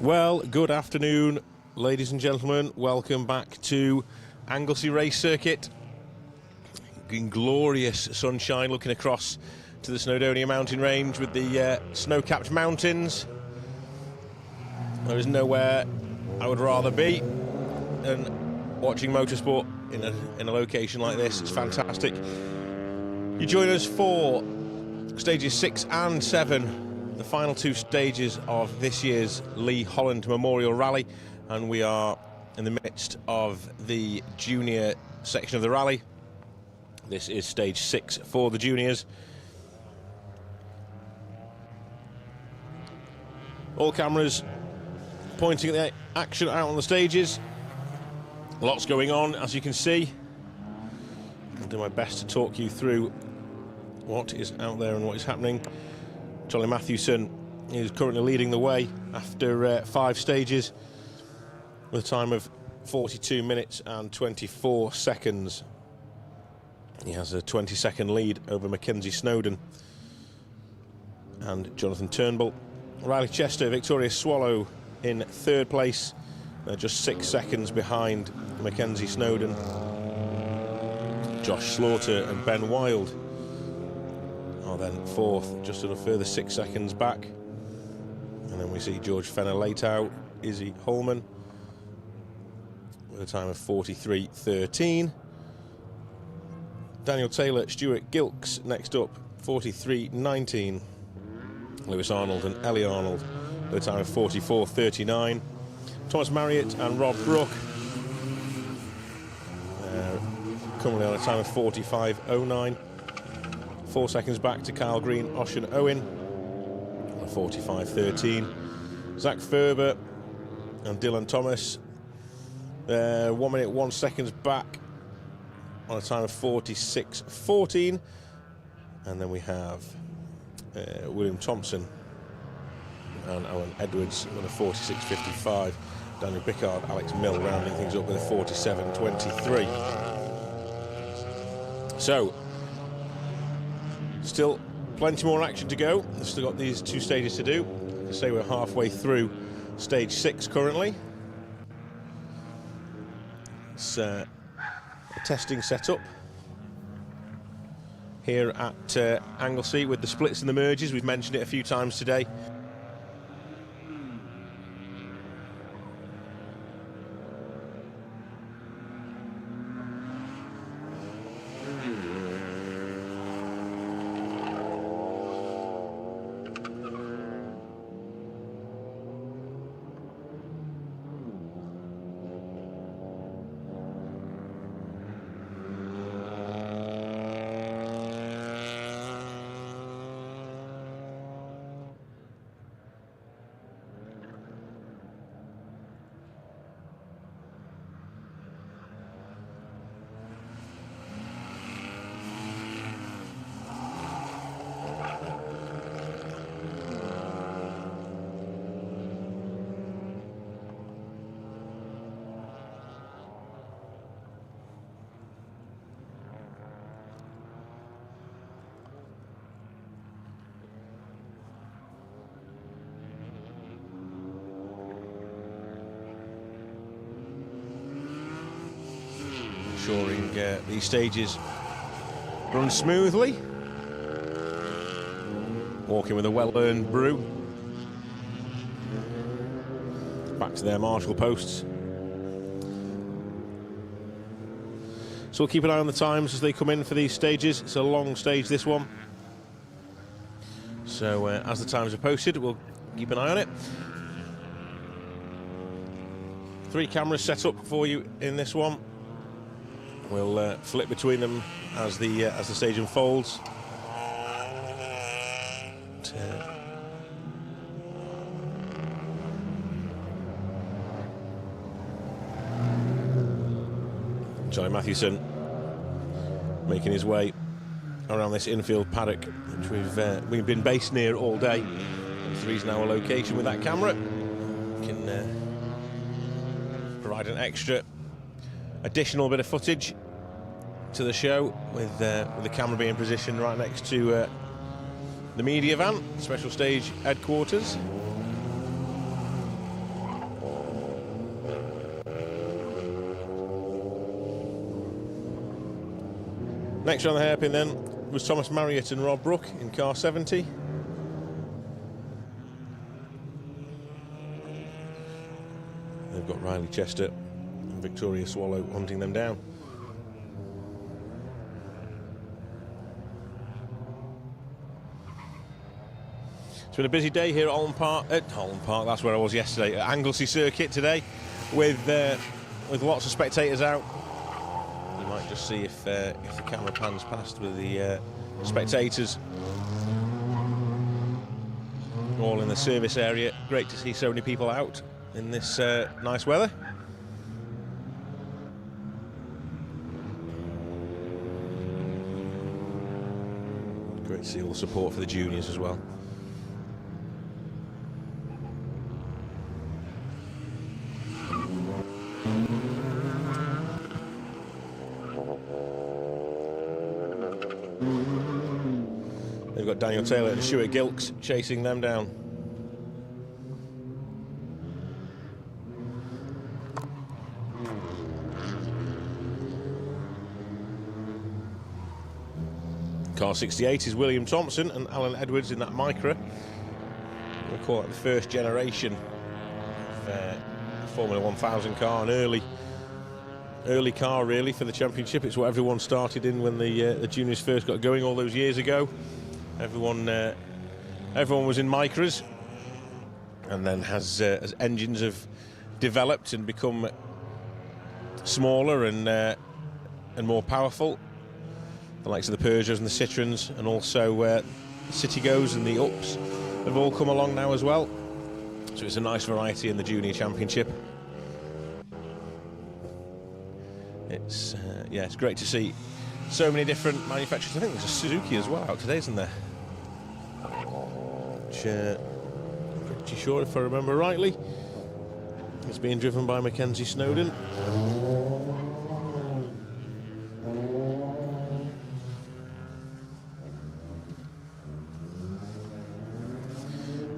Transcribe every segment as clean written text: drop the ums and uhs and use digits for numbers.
Well, good afternoon, ladies and gentlemen. Welcome back to Anglesey Race Circuit. In glorious sunshine, looking across to the Snowdonia mountain range with the snow-capped mountains. There is nowhere I would rather be than watching motorsport in a location like this. It's fantastic. You join us for stages 6 and 7, the final two stages of this year's Holland Memorial Rally, and we are in the midst of the junior section of the rally. This is stage 6 for the juniors. All cameras pointing at the action out on the stages. Lots going on, as you can see. I'll do my best to talk you through what is out there and what is happening. Charlie Matthewson is currently leading the way after 5 stages with a time of 42 minutes and 24 seconds. He has a 20-second lead over Mackenzie Snowden and Jonathan Turnbull. Riley Chester, Victoria Swallow in 3rd place. They're just 6 seconds behind Mackenzie Snowden. Josh Slaughter and Ben Wild are then 4th, just a further 6 seconds back. And then we see George Fenner-Leitao, Izzy Holman with a time of 43.13. Daniel Taylor, Stuart Gilks next up, 43.19. Lewis Arnold and Ellie Arnold with a time of 44.39. Thomas Marriott and Rob Brook currently on a time of 45.09. 4 seconds back to Kyle Green, Ocean Owen on 45.13. Zach Ferber and Dylan Thomas 1 minute 1 seconds back on a time of 46.14. And then we have William Thompson and Owen Edwards with a 46.55. Daniel Bickard, Alex Mill rounding things up with a 47.23. So, still plenty more action to go. We've still got these 2 stages to do. I say we're halfway through stage 6 currently. It's a testing setup here at Anglesey with the splits and the merges. We've mentioned it a few times today. Ensuring these stages run smoothly. Walking with a well-earned brew. Back to their marshal posts. So we'll keep an eye on the times as they come in for these stages. It's a long stage, this one. So as the times are posted, we'll keep an eye on it. 3 cameras set up for you in this one. We'll flip between them as the stage unfolds. Charlie Matthewson making his way around this infield paddock, which we've been based near all day. That's the reason our location with that camera can provide an extra additional bit of footage to the show with the camera being positioned right next to the media van, special stage headquarters. Next round the hairpin then was Thomas Marriott and Rob Brooke in car 70. They've got Riley Chester and Victoria Swallow hunting them down. It's been a busy day here at Holland Park. That's where I was yesterday. At Anglesey Circuit today, with lots of spectators out. You might just see if the camera pans past with the spectators all in the service area. Great to see so many people out in this nice weather. Great to see all the support for the juniors as well. They've got Daniel Taylor and Stuart Gilks chasing them down. Car 68 is William Thompson and Alan Edwards in that Micra. We'll call it the first generation of Formula 1000 car, an early car really for the championship. It's what everyone started in when the juniors first got going all those years ago. Everyone was in Micras, and then as engines have developed and become smaller and more powerful, the likes of the Peugeots and the Citroens, and also the Citigos and the Ups have all come along now as well. So it's a nice variety in the junior championship. It's it's great to see so many different manufacturers. I think there's a Suzuki as well out today, isn't there? Which, I'm pretty sure, if I remember rightly, it's being driven by Mackenzie Snowden.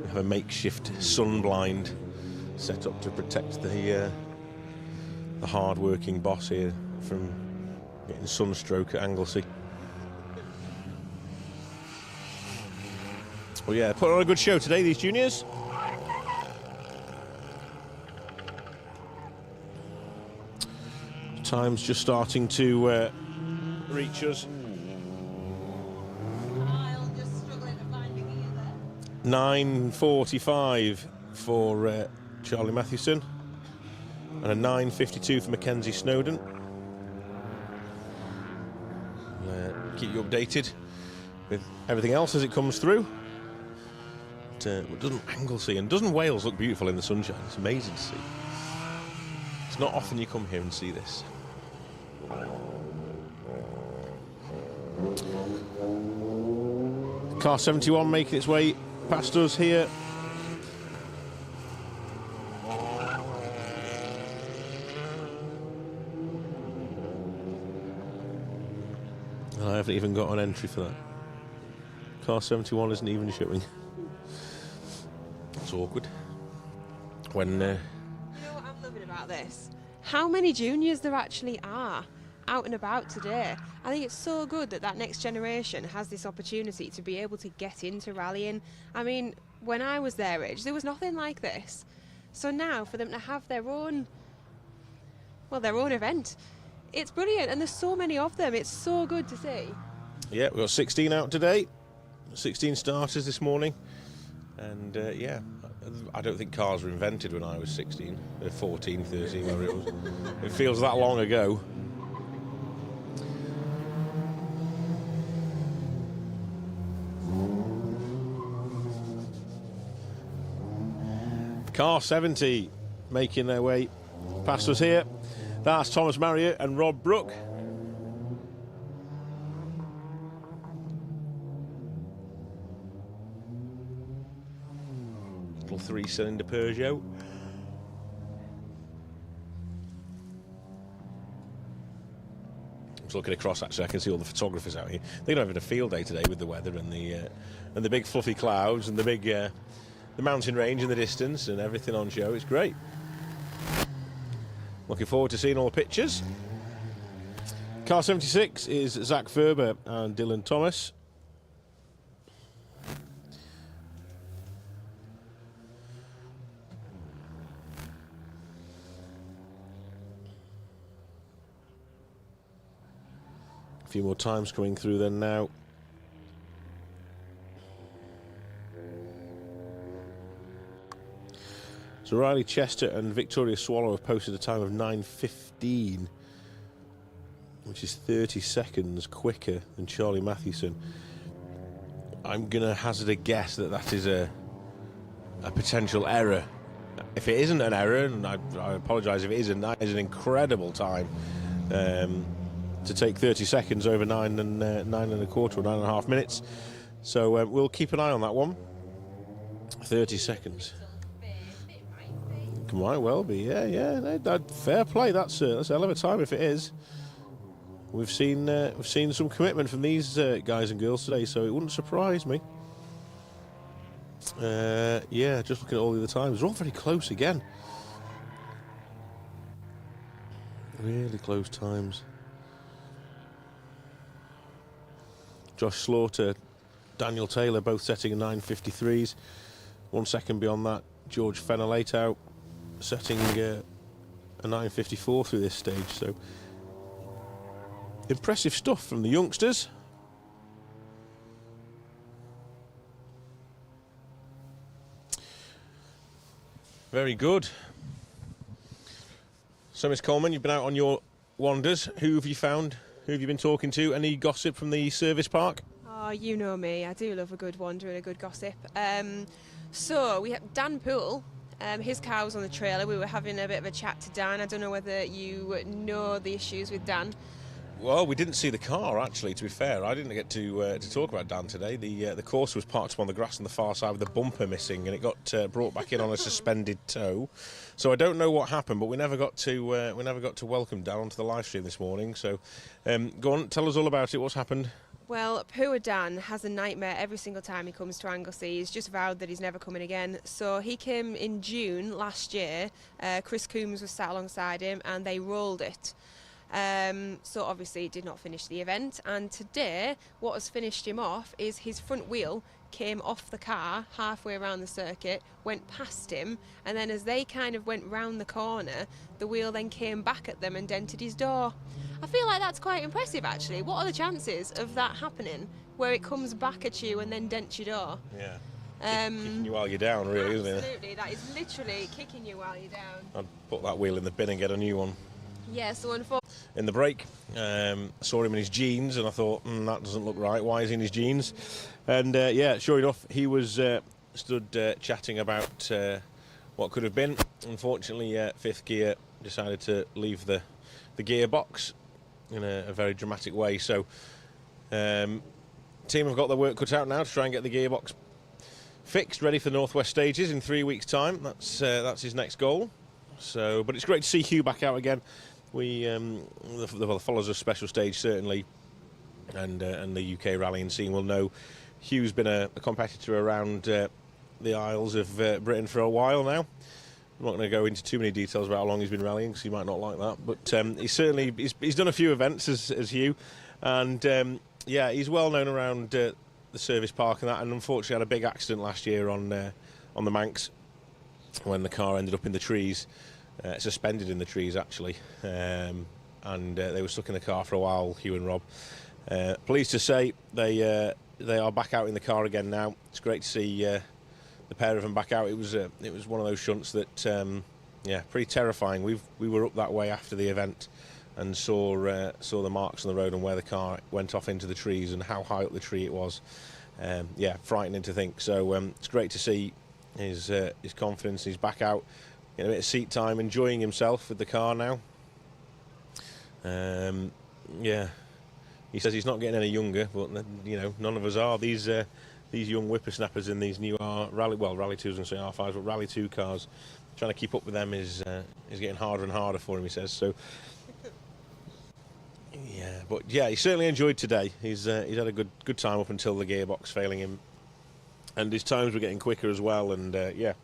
We have a makeshift sun blind set up to protect the hard-working boss here from getting sunstroke at Anglesey. Well, yeah, put on a good show today, these juniors. Time's just starting to reach us. 9:45 for Charlie Mathewson and a 9:52 for Mackenzie Snowden. Keep you updated with everything else as it comes through. Doesn't Anglesey and doesn't Wales look beautiful in the sunshine? It's amazing to see. It's not often you come here and see this. Car 71 making its way past us here. I haven't even got an entry for that. Car 71 isn't even showing. It's awkward. When You know what I'm loving about this? How many juniors there actually are out and about today. I think it's so good that that next generation has this opportunity to be able to get into rallying. I mean, when I was their age, there was nothing like this. So now for them to have their own, well, their own event, it's brilliant, and there's so many of them. It's so good to see. Yeah, we've got 16 out today, 16 starters this morning, and yeah, I don't think cars were invented when I was 16, 14, 13, whatever it was. It feels that long ago. Car 70 making their way past us here. That's Thomas Marriott and Rob Brooke. Little 3-cylinder Peugeot. Just looking across, actually, I can see all the photographers out here. They're not having a field day today with the weather and the big fluffy clouds and the big the mountain range in the distance and everything on show. It's great. Looking forward to seeing all the pictures. Car 76 is Zach Ferber and Dylan Thomas. A few more times coming through then now. So Riley Chester and Victoria Swallow have posted a time of 9:15, which is 30 seconds quicker than Charlie Mathewson. I'm going to hazard a guess that that is a potential error. If it isn't an error, and I apologise if it isn't, that is an incredible time to take 30 seconds over 9 and a quarter, or 9.5 minutes. So we'll keep an eye on that one. 30 seconds. Might well be, yeah. Fair play. That's a hell of a time if it is. We've seen some commitment from these guys and girls today, so it wouldn't surprise me. Yeah, just looking at all the other times, they're all very close again. Really close times. Josh Slaughter, Daniel Taylor, both setting 9:53s. 1 second beyond that, George Fenolate setting a 9:54 through this stage. So impressive stuff from the youngsters. Very good. So, Miss Coleman, you've been out on your wanders. Who have you found? Who have you been talking to? Any gossip from the service park? Oh, you know me. I do love a good wander and a good gossip. So we have Dan Poole. His car was on the trailer. We were having a bit of a chat to Dan. I don't know whether you know the issues with Dan. Well, we didn't see the car, actually, to be fair. I didn't get to talk about Dan today. The course was parked up on the grass on the far side with the bumper missing, and it got brought back in on a suspended tow. So I don't know what happened, but we never got to welcome Dan onto the live stream this morning. So go on, tell us all about it. What's happened? Well, poor Dan has a nightmare every single time he comes to Anglesey. He's just vowed that he's never coming again. So he came in June last year. Chris Coombs was sat alongside him, and they rolled it. So obviously he did not finish the event, and today what has finished him off is his front wheel came off the car halfway around the circuit, went past him, and then as they kind of went round the corner, the wheel then came back at them and dented his door. I feel like that's quite impressive, actually. What are the chances of that happening, where it comes back at you and then dents your door? Yeah. Kicking you while you're down, really, isn't it? Absolutely, that is literally kicking you while you're down. I'd put that wheel in the bin and get a new one. Yeah, so unfortunately... In the break, saw him in his jeans, and I thought, that doesn't look right. Why is he in his jeans? And yeah, sure enough, he was stood chatting about what could have been. Unfortunately, fifth gear decided to leave the gearbox in a very dramatic way. So, team have got their work cut out now to try and get the gearbox fixed, ready for the Northwest Stages in 3 weeks' time. That's his next goal. So, but it's great to see Hugh back out again. We the followers of Special Stage certainly, and the UK rallying scene will know Hugh's been a competitor around the Isles of Britain for a while now. I'm not going to go into too many details about how long he's been rallying, because he might not like that. But he's done a few events as Hugh, and yeah, he's well known around the service park and that. And unfortunately, had a big accident last year on the Manx when the car ended up in the trees. Suspended in the trees, actually, and they were stuck in the car for a while, Hugh and Rob. Pleased to say they are back out in the car again now. It's great to see the pair of them back out. It was one of those shunts that yeah, pretty terrifying. We were up that way after the event and saw the marks on the road and where the car went off into the trees and how high up the tree it was. Yeah, frightening to think. So it's great to see his confidence. He's back out. Getting a bit of seat time, enjoying himself with the car now. Yeah, he says he's not getting any younger, but you know, none of us are. These young whippersnappers in these new Rally 2s and R5s, but Rally 2 cars, trying to keep up with them is getting harder and harder for him, he says. So yeah, but yeah, he certainly enjoyed today. He's had a good time up until the gearbox failing him, and his times were getting quicker as well. And yeah,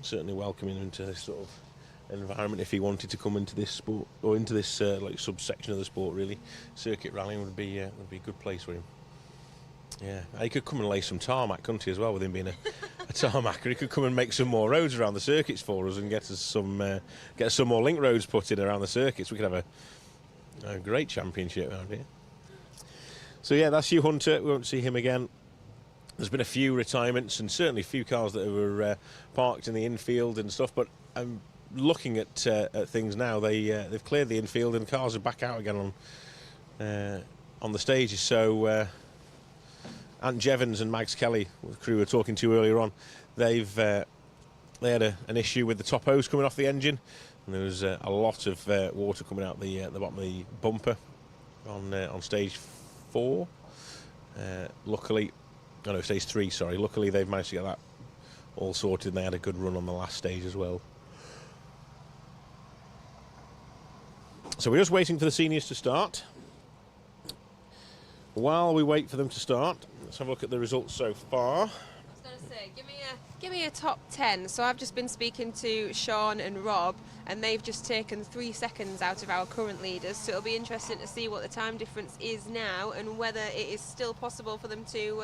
certainly welcoming him to this sort of environment if he wanted to come into this sport, or into this like subsection of the sport. Really, circuit rallying would be a good place for him. Yeah, he could come and lay some tarmac, couldn't he, as well, with him being a tarmacker. He could come and make some more roads around the circuits for us and get us some more link roads put in around the circuits. We could have a great championship around here. So yeah, that's Hugh Hunter. We won't see him again. There's been a few retirements and certainly a few cars that were parked in the infield and stuff. But I'm looking at things now. They've cleared the infield and cars are back out again on the stages. So. Ant Jevons and Mags Kelly, the crew we were talking to earlier on, they had an issue with the top hose coming off the engine, and there was a lot of water coming out the bottom of the bumper on stage 4. Stage 3. Sorry. Luckily, they've managed to get that all sorted, and they had a good run on the last stage as well. So we're just waiting for the seniors to start. While we wait for them to start, let's have a look at the results so far. I was going to say, give me a top 10. So I've just been speaking to Sean and Rob, and they've just taken 3 seconds out of our current leaders. So it'll be interesting to see what the time difference is now and whether it is still possible for them to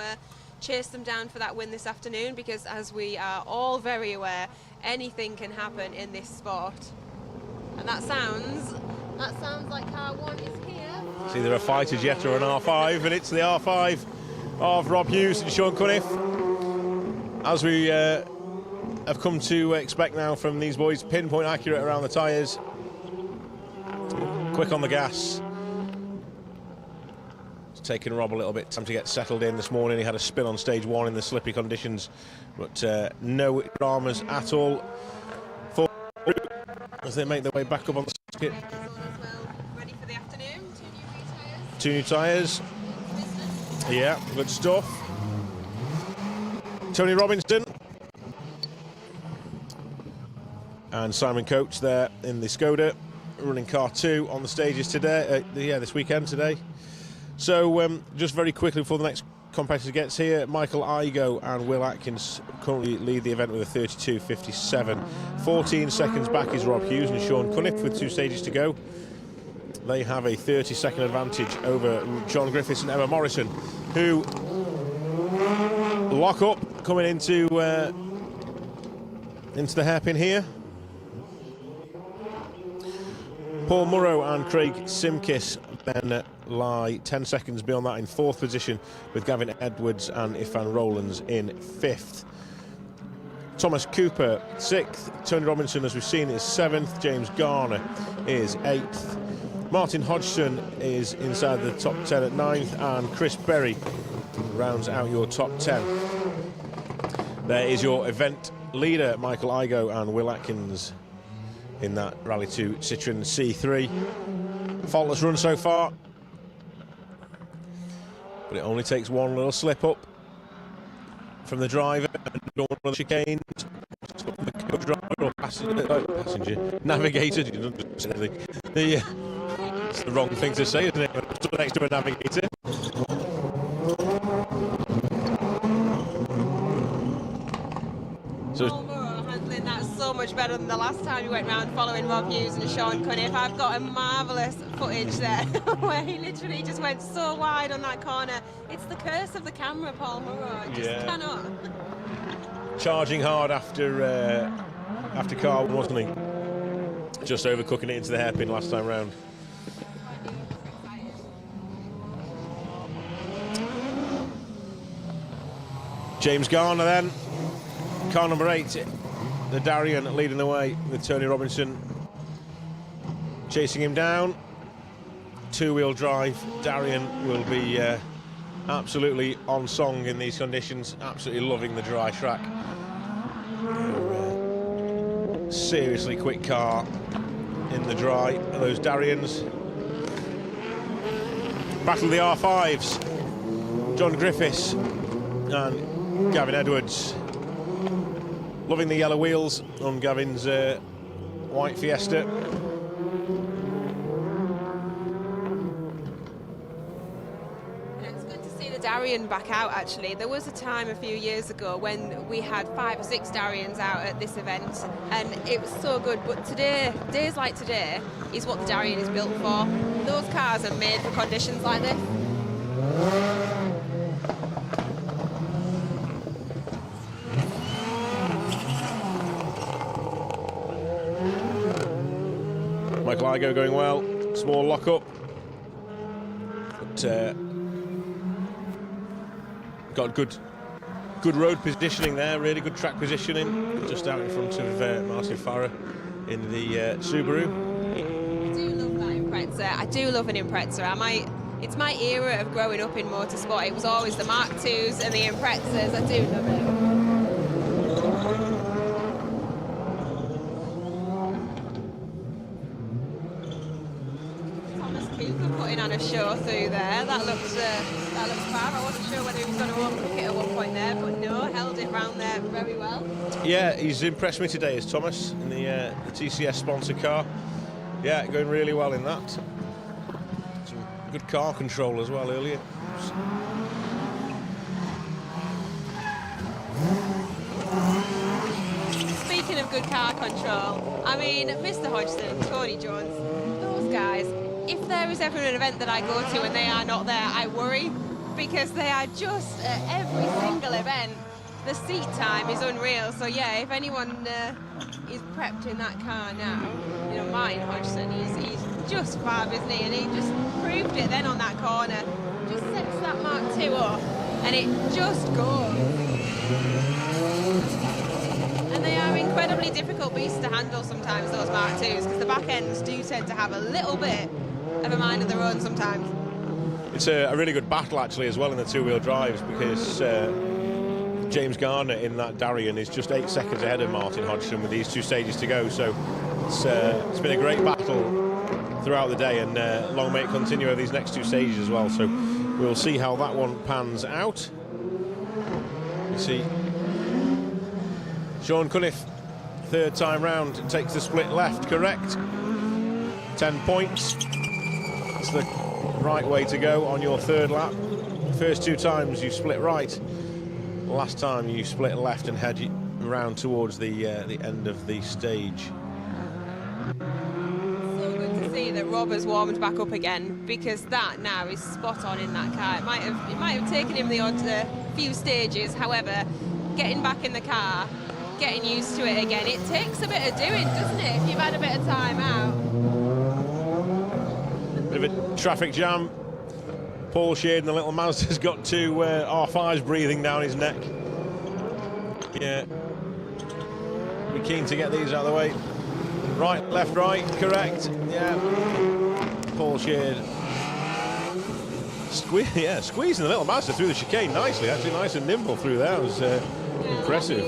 chase them down for that win this afternoon. Because as we are all very aware, anything can happen in this sport. And that sounds like car 1 is here. It's either a fighter jet or an R5, and it's the R5 of Rob Hughes and Sean Cunniff. As we have come to expect now from these boys, pinpoint accurate around the tyres, quick on the gas. It's taken Rob a little bit time to get settled in this morning. He had a spin on stage 1 in the slippy conditions, but no dramas at all for as they make their way back up on the circuit. Ready for the afternoon? 2 new tyres. Yeah, good stuff. Tony Robinson and Simon Coates there in the Skoda, running car 2 on the stages today. This weekend today. So just very quickly before the next competitor gets here, Michael Igo and Will Atkins currently lead the event with a 32.57. 14 seconds back is Rob Hughes and Sean Cunniff with 2 stages to go. They have a 30-second advantage over John Griffiths and Emma Morrison, who lock up coming into the hairpin here. Paul Murrow and Craig Simkis then lie 10 seconds beyond that in 4th position, with Gavin Edwards and Ifan Rowlands in 5th. Thomas Cooper 6th, Tony Robinson, as we've seen, is 7th, James Garner is 8th. Martin Hodgson is inside the top 10 at 9th, and Chris Berry rounds out your top 10. There is your event leader, Michael Igo and Will Atkins, in that Rally 2 Citroën C3. Faultless run so far, but it only takes one little slip up from the driver and one of the chicanes. The co-driver or passenger, navigator. It's the wrong thing to say, isn't it? Stood next to a navigator. So Paul Murrow handling that so much better than the last time he went round following Rob Hughes and Sean Cunniff. I've got a marvellous footage there where he literally just went so wide on that corner. It's the curse of the camera, Paul Murrow. Just cannot. Charging hard after car 1, wasn't he? Just overcooking it into the hairpin last time round. James Garner then, car number 8, the Darien leading the way with Tony Robinson chasing him down. 2-wheel drive, Darien will be absolutely on song in these conditions, absolutely loving the dry track. Seriously quick car in the dry, those Dariens. Battle of the R5s, John Griffiths and Gavin Edwards. Loving the yellow wheels on Gavin's white Fiesta. It's good to see a Darien back out actually. There was a time a few years ago when we had 5 or 6 Dariens out at this event, and it was so good. But today, days like today, is what the Darien is built for. Those cars are made for conditions like this. Michael Igo going well. Small lock up. But got good road positioning there, really good track positioning, just out in front of Martin Farah in the Subaru. I do love that Impreza. I do love an Impreza. It's my era of growing up in motorsport. It was always the Mark IIs and the Imprezas. I do love it. Putting on a show through there. That looks fab. I wasn't sure whether he was going to overlook it at one point there, but no, held it round there very well. Yeah, he's impressed me today, is Thomas, in the TCS sponsor car. Yeah, going really well in that. Some good car control as well earlier. Speaking of good car control, I mean, Mr. Hodgson, Tony Jones, those guys, if there is ever an event that I go to and they are not there, I worry, because they are just at every single event. The seat time is unreal. So yeah, if anyone is prepped in that car now, you know, Martin Hodgson, he's just fab, isn't he? And he just proved it then on that corner. Just sets that Mark II up, and it just goes. And they are incredibly difficult beasts to handle sometimes, those Mark IIs, because the back ends do tend to have a little bit of a mind of their own sometimes. It's a really good battle actually as well in the two-wheel drives, because James Garner in that Darien is just 8 seconds ahead of Martin Hodgson with these 2 stages to go. So it's been a great battle throughout the day, and long may it continue over these next 2 stages as well. So we'll see how that one pans out. You see Sean Cunliffe, 3rd time round, takes the split left, correct. 10 points. It's the right way to go on your 3rd lap. First 2 times you split right. Last time you split left and head around towards the end of the stage. So good to see that Rob has warmed back up again, because that now is spot on in that car. It might have taken him the odd few stages. However, getting back in the car, getting used to it again, it takes a bit of doing, doesn't it, if you've had a bit of time out. Bit of a traffic jam. Paul Shade and the little Mazda's got 2 R5s breathing down his neck. Yeah. Be keen to get these out of the way. Right, left, right, correct. Yeah. Paul Shade. Squeezing the little Mazda through the chicane nicely, actually nice and nimble through there. It was impressive.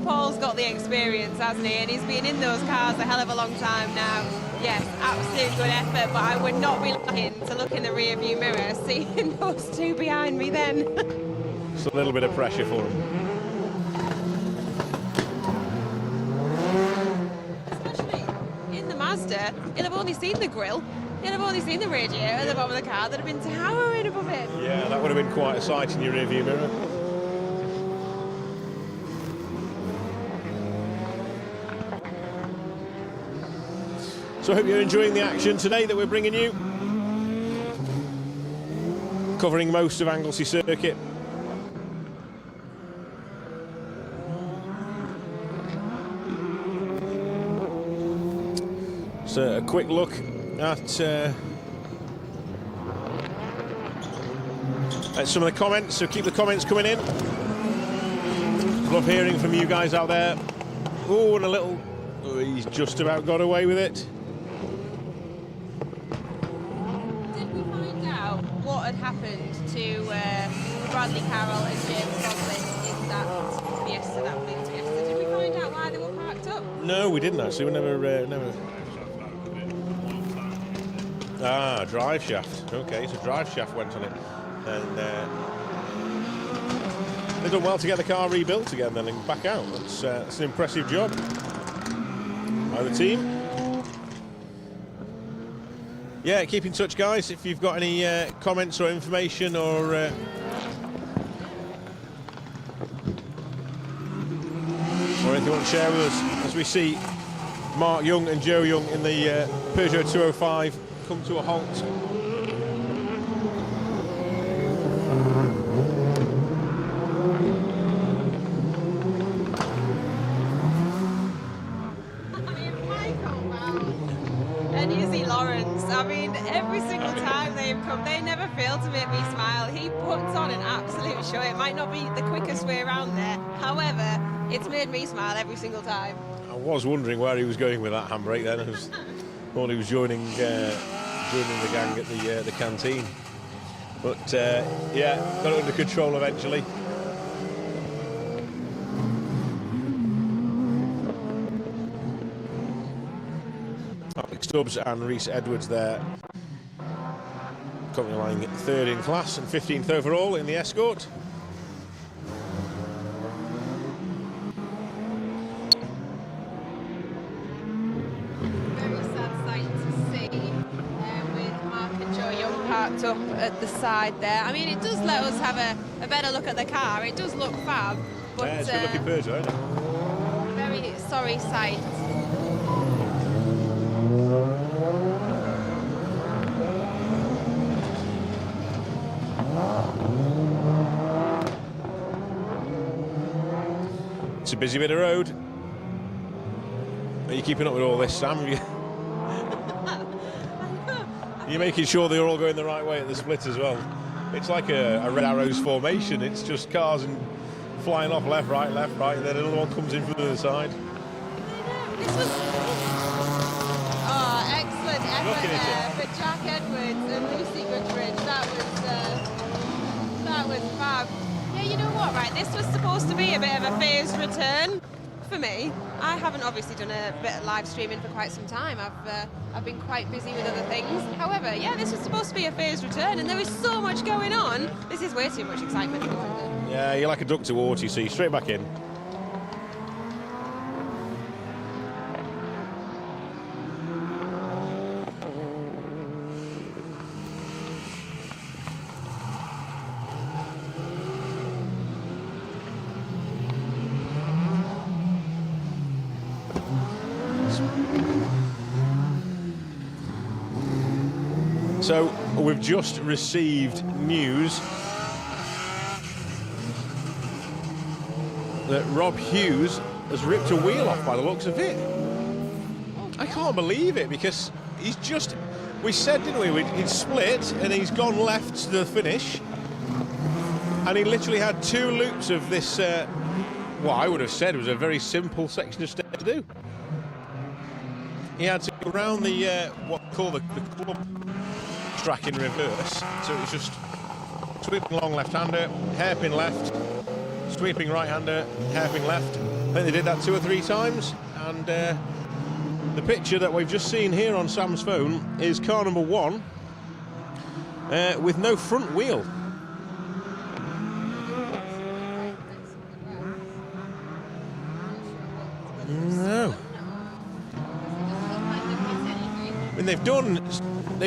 Paul's got the experience, hasn't he? And he's been in those cars a hell of a long time now. Yes, absolute good effort, but I would not be looking to look in the rear view mirror seeing those 2 behind me then. Just a little bit of pressure for him. Especially in the Mazda, he'll have only seen the grille. He'll have only seen the radiator at the bottom of the car that have been towering above it. Yeah, that would have been quite a sight in your rear view mirror. So I hope you're enjoying the action today that we're bringing you. Covering most of Anglesey Circuit. So a quick look at some of the comments, so keep the comments coming in. Love hearing from you guys out there. Oh, and a little... Oh, he's just about got away with it. What had happened to Bradley Carroll and James Goslin in that Fiesta, that blue Fiesta? Did we find out why they were parked up? No, we didn't actually. We never. Drive shaft. Okay, so drive shaft went on it, and they've done well to get the car rebuilt again then and back out. That's an impressive job by the team. Yeah, keep in touch, guys. If you've got any comments or information or anything you want to share with us, as we see Mark Young and Joe Young in the Peugeot 205 come to a halt. I mean, every single time they've come, they never fail to make me smile. He puts on an absolute show. It might not be the quickest way around there. However, it's made me smile every single time. I was wondering where he was going with that handbrake then. I thought he was joining the gang at the canteen. But, yeah, got it under control eventually. Stubbs and Rhys Edwards there, currently lying 3rd in class and 15th overall in the Escort. Very sad sight to see, with Mark and Joe Young parked up at the side there. I mean, it does let us have a better look at the car. It does look fab, but yeah, it's a good looking Peugeot, isn't it? Very sorry sight. It's a busy bit of road. Are you keeping up with all this, Sam? You're making sure they're all going the right way at the split as well. It's like a Red Arrows formation. It's just cars and flying off left, right, and then another one comes in from the other side. This was excellent effort there for Jack Edwards and Lucy Goodrich. That was fab. Yeah, you know what, right? This was supposed to be a bit of a phased return for me. I haven't obviously done a bit of live streaming for quite some time. I've been quite busy with other things. However, yeah, this was supposed to be a phased return, and there is so much going on. This is way too much excitement. Yeah, you're like a duck to water, you see, straight back in. So we've just received news that Rob Hughes has ripped a wheel off by the looks of it. I can't believe it, because he's just, we said, didn't we, he'd split and he's gone left to the finish, and he literally had 2 loops of this, what I would have said was a very simple section of stairs to do. He had to go around the, what we call the club track in reverse, so it was just sweeping long left-hander, hairpin left, sweeping right-hander, hairpin left. I think they did that 2 or 3 times, and the picture that we've just seen here on Sam's phone is car number 1 with no front wheel. No. I mean, they've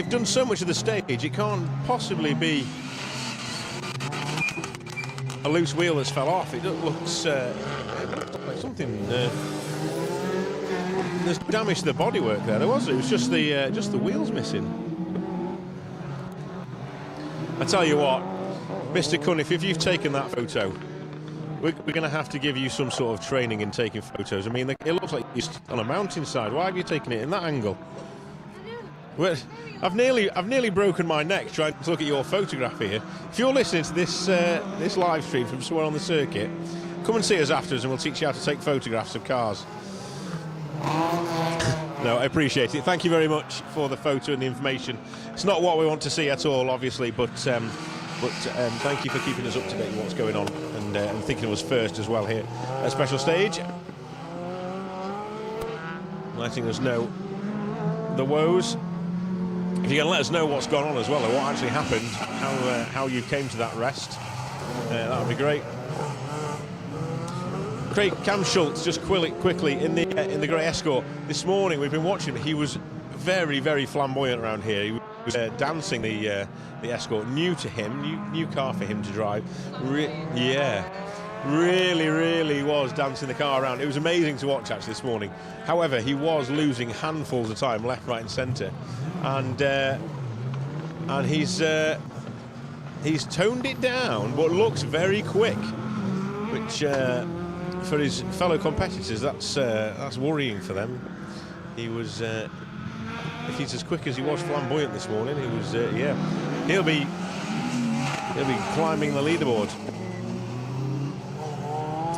done so much of the stage, it can't possibly be a loose wheel that's fell off. It looks like something. There's damage to the bodywork there. There was. It was just the wheels missing. I tell you what, Mr. Cunniff, if you've taken that photo, we're going to have to give you some sort of training in taking photos. I mean, it looks like you're on a mountainside. Why have you taken it in that angle? Well, I've nearly broken my neck trying to look at your photograph here. If you're listening to this this live stream from somewhere on the circuit, come and see us afterwards and we'll teach you how to take photographs of cars. No, I appreciate it. Thank you very much for the photo and the information. It's not what we want to see at all, obviously, but thank you for keeping us up to date with what's going on and thinking of us first as well here at Special Stage. Letting us know the woes. If you can let us know what's gone on as well, or what actually happened, how you came to that rest, that would be great. Cam Schultz, just quickly in the grey Escort this morning. We've been watching. He was very, very flamboyant around here. He was dancing the Escort, new to him, new car for him to drive. Really was dancing the car around. It was amazing to watch actually this morning. However, he was losing handfuls of time, left, right, and centre, and he's toned it down, but looks very quick, which for his fellow competitors, that's worrying for them. He was, if he's as quick as he was flamboyant this morning, he was, he'll be climbing the leaderboard.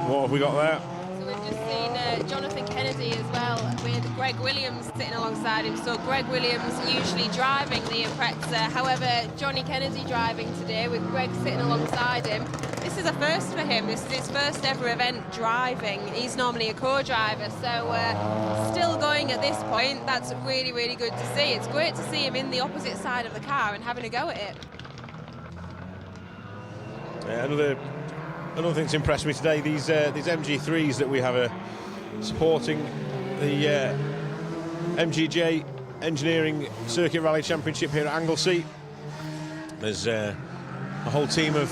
What have we got there? So we've just seen Jonathan Kennedy as well, with Greg Williams sitting alongside him. So Greg Williams usually driving the Impreza. However, Johnny Kennedy driving today with Greg sitting alongside him. This is a first for him. This is his first ever event driving. He's normally a co-driver, so still going at this point. That's really, really good to see. It's great to see him in the opposite side of the car and having a go at it. Another thing that's impressed me today, these MG3s that we have supporting the MGJ Engineering Circuit Rally Championship here at Anglesey. There's a whole team of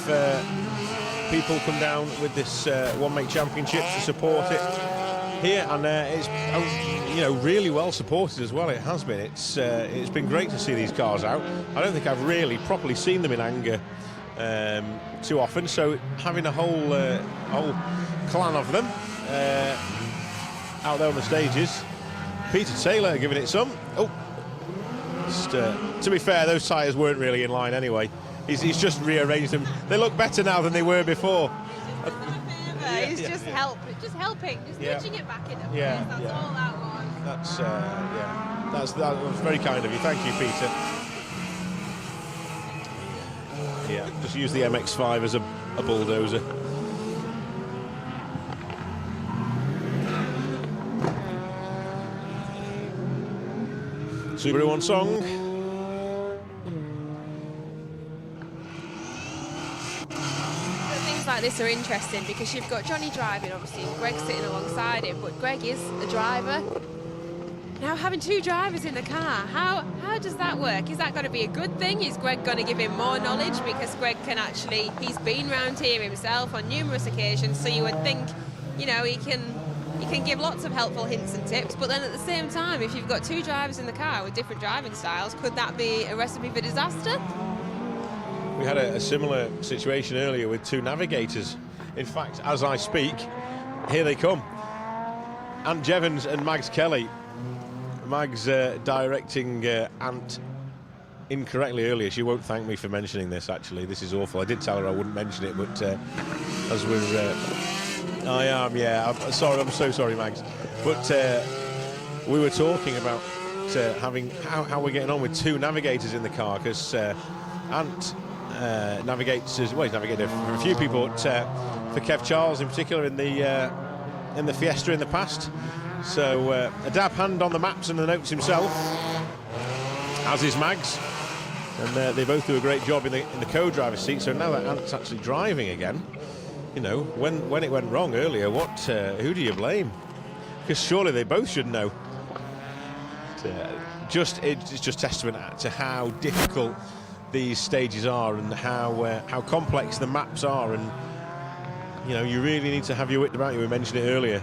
people come down with this one-make championship to support it here, and it's really well supported as well. It has been. It's been great to see these cars out. I don't think I've really properly seen them in anger too often, so having a whole clan of them out there on the stages. Peter Taylor giving it some. To be fair, those tyres weren't really in line anyway. He's just rearranged them. They look better now than they were before. He's just helping, nudging it back into place. That's all that was. That was very kind of you. Thank you, Peter. Yeah, just use the MX-5 as a bulldozer. Subaru on song. Things like this are interesting because you've got Johnny driving, obviously, and Greg sitting alongside him, but Greg is a driver. Now having two drivers in the car, how does that work? Is that going to be a good thing? Is Greg going to give him more knowledge because Greg can actually, he's been round here himself on numerous occasions, so you would think, he can give lots of helpful hints and tips, but then at the same time, if you've got two drivers in the car with different driving styles, could that be a recipe for disaster? We had a similar situation earlier with two navigators. In fact, as I speak, here they come. Ant Jevons and Mags Kelly. Mags directing Ant incorrectly earlier. She won't thank me for mentioning this, actually. This is awful. I did tell her I wouldn't mention it, but as we're... I am, yeah. I'm sorry. I'm so sorry, Mags. But we were talking about having how we're getting on with two navigators in the car, because Ant navigates as well. He's navigated for a few people, but for Kev Charles in particular in the Fiesta in the past. So a dab hand on the maps and the notes himself, as is Mags, and they both do a great job in the co-driver's seat. So now that Ant's actually driving again, when it went wrong earlier, who do you blame? Because surely they both should know. It's just testament to how difficult these stages are and how complex the maps are, and you really need to have your wit about you. We mentioned it earlier.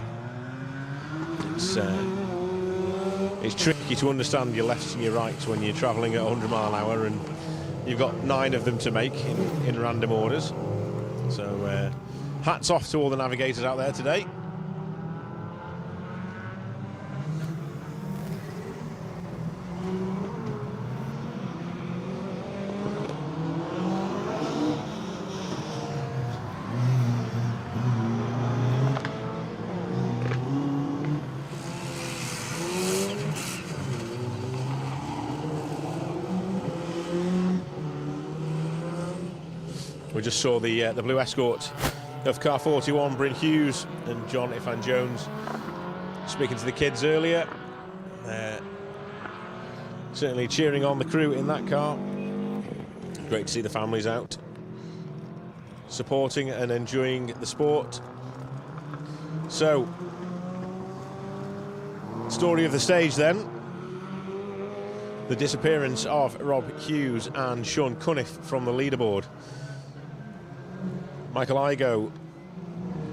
It's tricky to understand your lefts and your rights when you're travelling at 100 mile an hour and you've got 9 of them to make in random orders. So hats off to all the navigators out there today. We just saw the blue Escort of car 41, Bryn Hughes and John Ifan Jones speaking to the kids earlier. Certainly cheering on the crew in that car. Great to see the families out supporting and enjoying the sport. So, story of the stage then. the disappearance of Rob Hughes and Sean Cunniff from the leaderboard. Michael Igoe,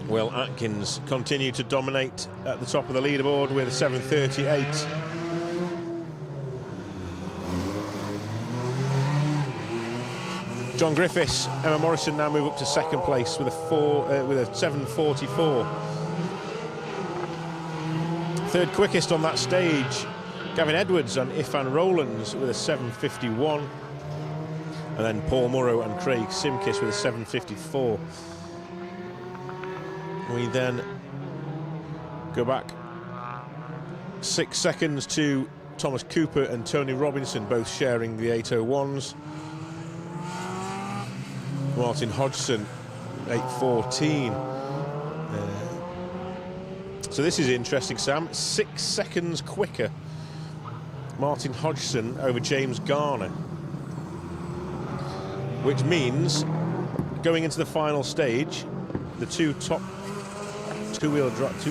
Will Atkins continue to dominate at the top of the leaderboard with 7:38. John Griffiths, Emma Morrison now move up to second place with a 7:44. Third quickest on that stage, Gavin Edwards and Ifan Rowlands with a 7:51. And then Paul Murrow and Craig Simkis with a 7:54. We then go back 6 seconds to Thomas Cooper and Tony Robinson, both sharing the 8:01s. Martin Hodgson, 8:14. So this is interesting, Sam. 6 seconds quicker, Martin Hodgson over James Garner, which means going into the final stage, the top two-wheel drives.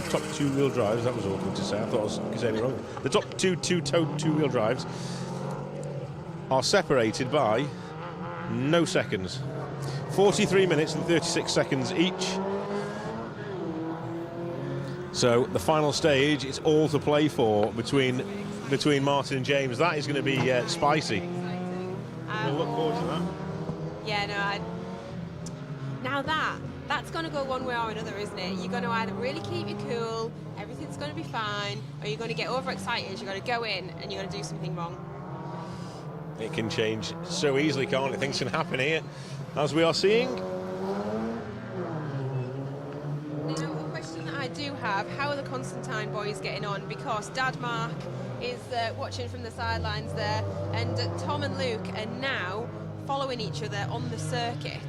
That was awkward to say. I thought I was saying it wrong. The top two-wheel drives are separated by no seconds. 43 minutes and 36 seconds each. So the final stage, it's all to play for between Martin and James. That is going to be spicy. We'll look forward to that. Yeah, no, that's going to go one way or another, isn't it? You're going to either really keep you cool, everything's going to be fine, or you're going to get overexcited, you're going to go in and you're going to do something wrong. It can change so easily, can't it? Things can happen here, as we are seeing. Now, a question that I do have, how are the Constantine boys getting on? Because Dad Mark is watching from the sidelines there, and Tom and Luke are now following each other on the circuit.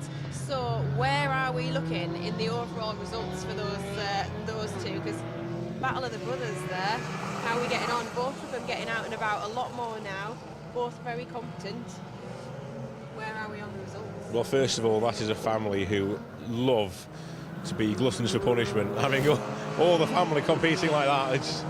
So where are we looking in the overall results for those two? Because Battle of the Brothers there, how are we getting on? Both of them getting out and about a lot more now, both very competent. Where are we on the results? Well, first of all, that is a family who love to be gluttons for punishment. Having all the family competing like that, it's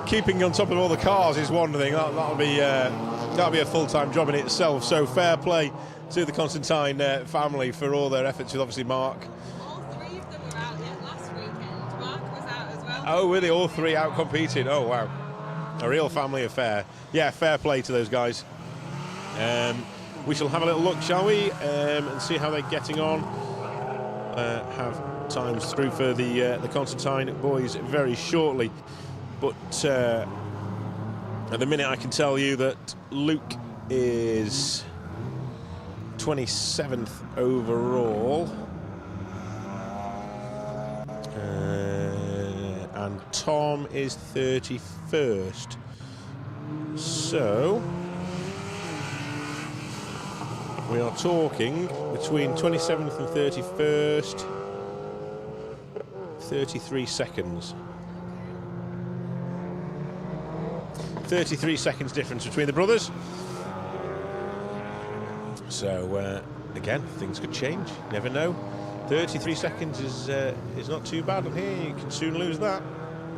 keeping on top of all the cars is one thing. That'll be a full-time job in itself. So fair play to the Constantine family for all their efforts with obviously Mark. All three of them were out last weekend. Mark was out as well. Oh, were they all three out competing? Oh, wow. A real family affair. Yeah, fair play to those guys. We shall have a little look, shall we, and see how they're getting on. Have times through for the Constantine boys very shortly. But at the minute I can tell you that Luke is 27th overall. And Tom is 31st. So we are talking between 27th and 31st, 33 seconds. 33 seconds difference between the brothers. So again, things could change. Never know. 33 seconds is not too bad. Here, you can soon lose that.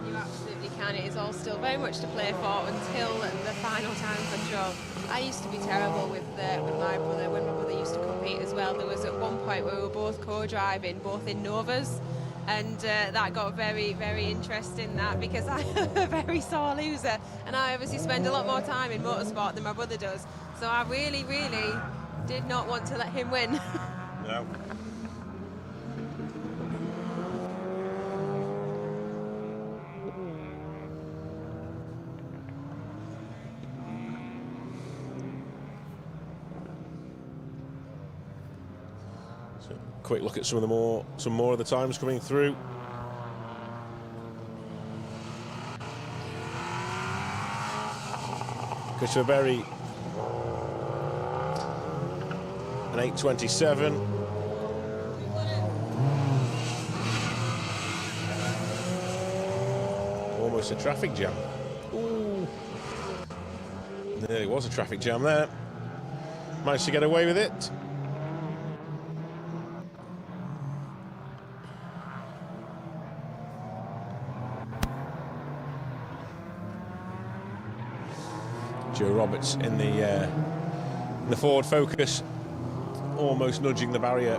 You absolutely can. It is all still very much to play for until the final time control. I used to be terrible with my brother when my brother used to compete as well. There was at one point where we were both co-driving, both in Novas. And that got very, very interesting, that, because I'm a very sore loser, and I obviously spend a lot more time in motorsport than my brother does. So I really, really did not want to let him win. No. Quick look at some more of the times coming through. Christopher Berry, an 8:27. Almost a traffic jam. Ooh. There was a traffic jam there. Managed to get away with it. Joe Roberts in the Ford Focus, almost nudging the barrier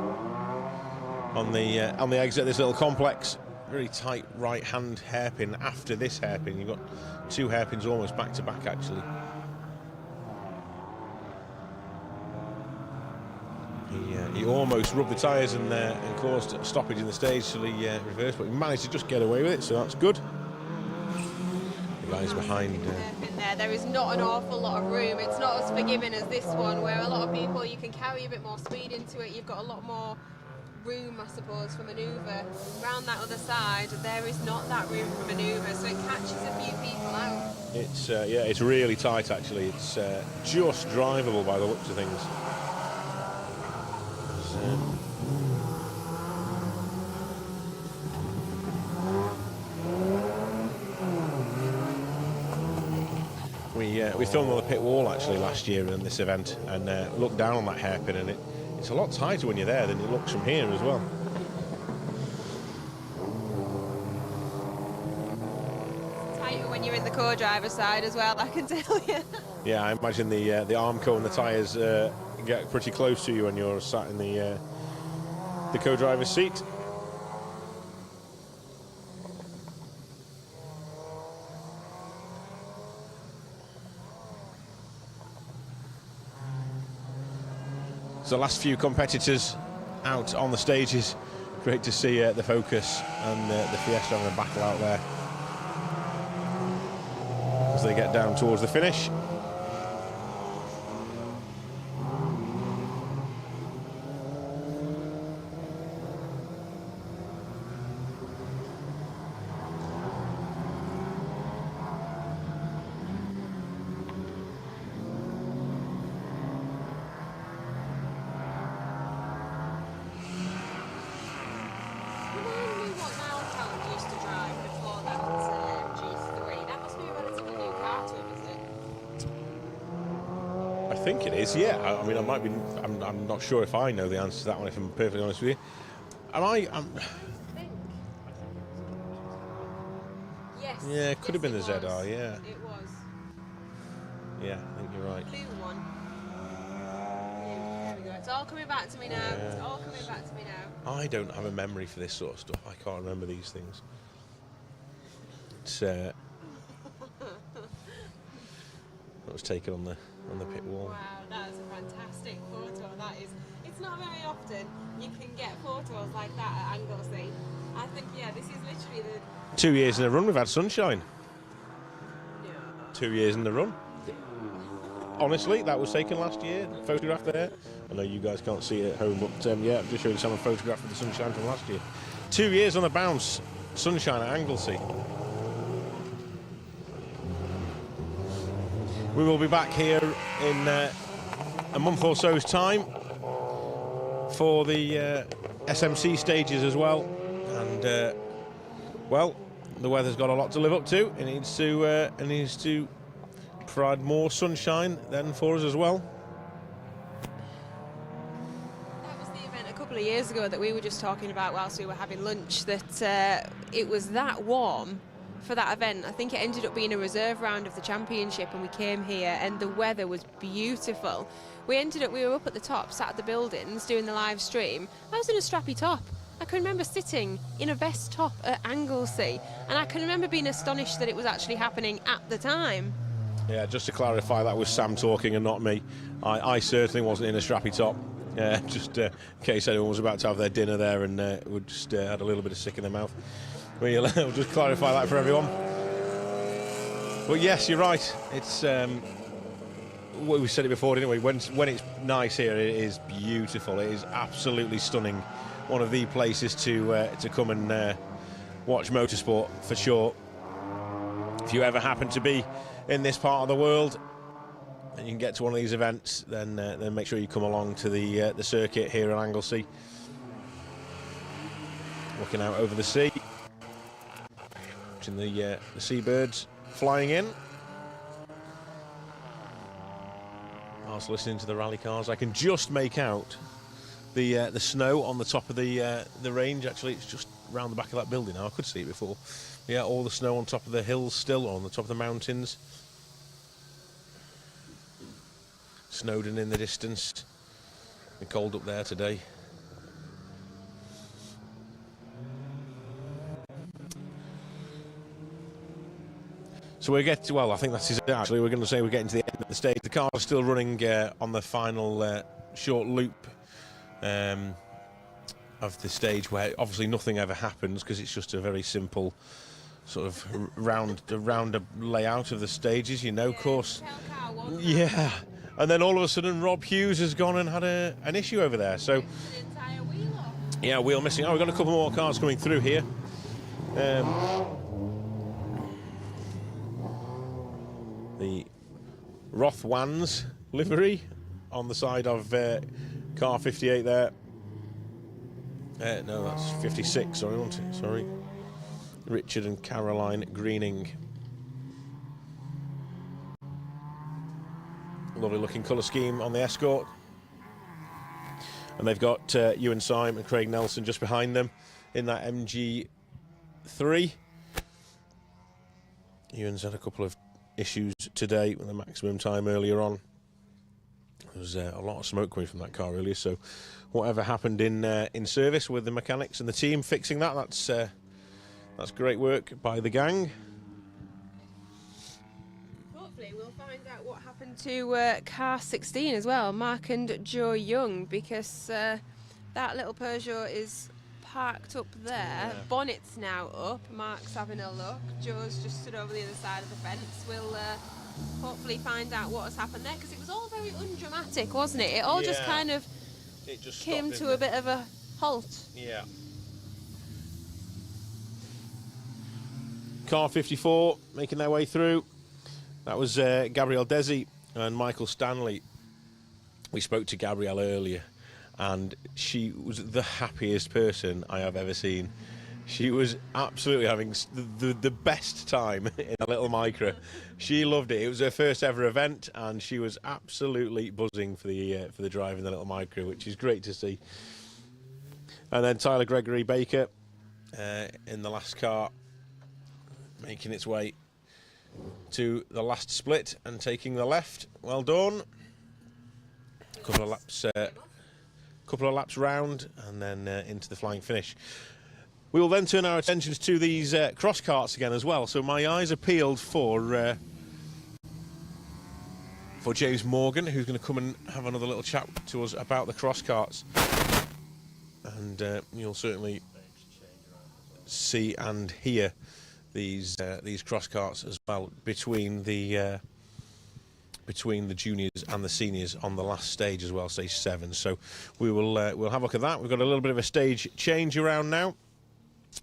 on the exit of this little complex. Very tight right-hand hairpin after this hairpin. You've got two hairpins almost back to back, actually. He almost rubbed the tyres and caused a stoppage in the stage till he reversed, but he managed to just get away with it, so that's good. The guys behind. There is not an awful lot of room. It's not as forgiving as this one, where a lot of people, you can carry a bit more speed into it. You've got a lot more room, I suppose, for manoeuvre. Around that other side, there is not that room for manoeuvre, so it catches a few people out. It's yeah, it's really tight actually. It's just drivable by the looks of things. We filmed on the pit wall actually last year in this event, and looked down on that hairpin, and it's a lot tighter when you're there than it looks from here as well. Tighter when you're in the co-driver side as well, I can tell you. Yeah, I imagine the Armco and the tyres get pretty close to you when you're sat in the co-driver's seat. So the last few competitors out on the stages. Great to see the Focus and the Fiesta having a battle out there as they get down towards the finish. I think it is, yeah. I mean, I'm not sure if I know the answer to that one, if I'm perfectly honest with you. Yes. Yeah, it could have been the ZR, yeah. It was. Yeah, I think you're right. Blue one. There we go. It's all coming back to me now. Yeah. It's all coming back to me now. I don't have a memory for this sort of stuff. I can't remember these things. It's that was taken on the pit wall. Wow, that is a fantastic photo. That is. It's not very often you can get photos like that at Anglesey. I think, yeah, this is literally the 2 years in a run we've had sunshine. Yeah. 2 years in a run. Honestly, that was taken last year. Photograph there. I know you guys can't see it at home, but yeah, I've just showed you some photograph of the sunshine from last year. 2 years on the bounce, sunshine at Anglesey. We will be back here in a month or so's time for the SMC stages as well. And well, the weather's got a lot to live up to. It needs to provide more sunshine then for us as well. That was the event a couple of years ago that we were just talking about whilst we were having lunch, that it was that warm for that event. I think it ended up being a reserve round of the championship, and we came here and the weather was beautiful. We were up at the top, sat at the buildings doing the live stream. I was in a strappy top. I can remember sitting in a vest top at Anglesey, and I can remember being astonished that it was actually happening at the time. Yeah, just to clarify, that was Sam talking and not me. I certainly wasn't in a strappy top. Just in case anyone was about to have their dinner there and would just had a little bit of sick in their mouth. We'll just clarify that for everyone. But yes, you're right. It's we said it before, didn't we? When it's nice here, it is beautiful. It is absolutely stunning. One of the places to come and watch motorsport for sure. If you ever happen to be in this part of the world and you can get to one of these events, then make sure you come along to the circuit here in Anglesey. Looking out over the sea. The seabirds flying in. Whilst listening to the rally cars, I can just make out the snow on the top of the range. Actually, it's just round the back of that building now. I could see it before. Yeah, all the snow on top of the hills still, or on the top of the mountains. Snowdon in the distance. It's cold up there today. So we get to, well, I think that's it actually. We're going to say we're getting to the end of the stage. The car is still running on the final short loop of the stage, where obviously nothing ever happens because it's just a very simple sort of round layout of the stages, you know, of course. Yeah, and then all of a sudden Rob Hughes has gone and had an issue over there. So yeah, wheel missing. Oh, we've got a couple more cars coming through here. The Rothwans livery on the side of car 58 there. No, that's 56, sorry, wasn't it? Sorry. Richard and Caroline Greening. Lovely looking colour scheme on the Escort. And they've got Ewan Syme and Craig Nelson just behind them in that MG3. Ewan's had a couple of issues today with the maximum time earlier on. There was a lot of smoke coming from that car earlier, so whatever happened in service with the mechanics and the team fixing that, that's great work by the gang. Hopefully we'll find out what happened to car 16 as well, Mark and Joe Young, because that little Peugeot is parked up there. Yeah. Bonnet's now up. Mark's having a look. Joe's just stood over the other side of the fence. We'll hopefully find out what has happened there, because it was all very undramatic, wasn't it? It all just kind of came to a bit of a halt. Yeah. Car 54 making their way through. That was Gabrielle Desi and Michael Stanley. We spoke to Gabrielle earlier, and she was the happiest person I have ever seen. She was absolutely having the best time in a little micro. She loved it. It was her first ever event, and she was absolutely buzzing for the drive in the little micro, which is great to see. And then Tyler Gregory Baker in the last car, making its way to the last split and taking the left. Well done. Couple of laps round, and then into the flying finish. We will then turn our attentions to these cross carts again as well. So my eyes are peeled for James Morgan, who's going to come and have another little chat to us about the cross carts. And you'll certainly see and hear these cross carts as well between the juniors and the seniors on the last stage as well, stage 7. So we will we'll have a look at that. We've got a little bit of a stage change around now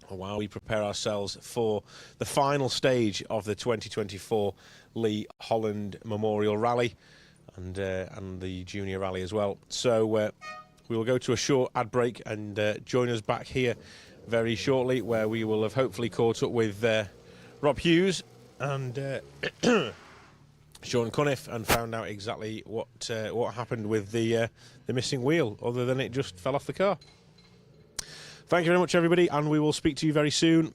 while we prepare ourselves for the final stage of the 2024 Lee Holland Memorial Rally and the junior rally as well. So we will go to a short ad break and join us back here very shortly, where we will have hopefully caught up with Rob Hughes and Sean Cunniff and found out exactly what happened with the missing wheel, other than it just fell off the car. Thank you very much, everybody, and we will speak to you very soon.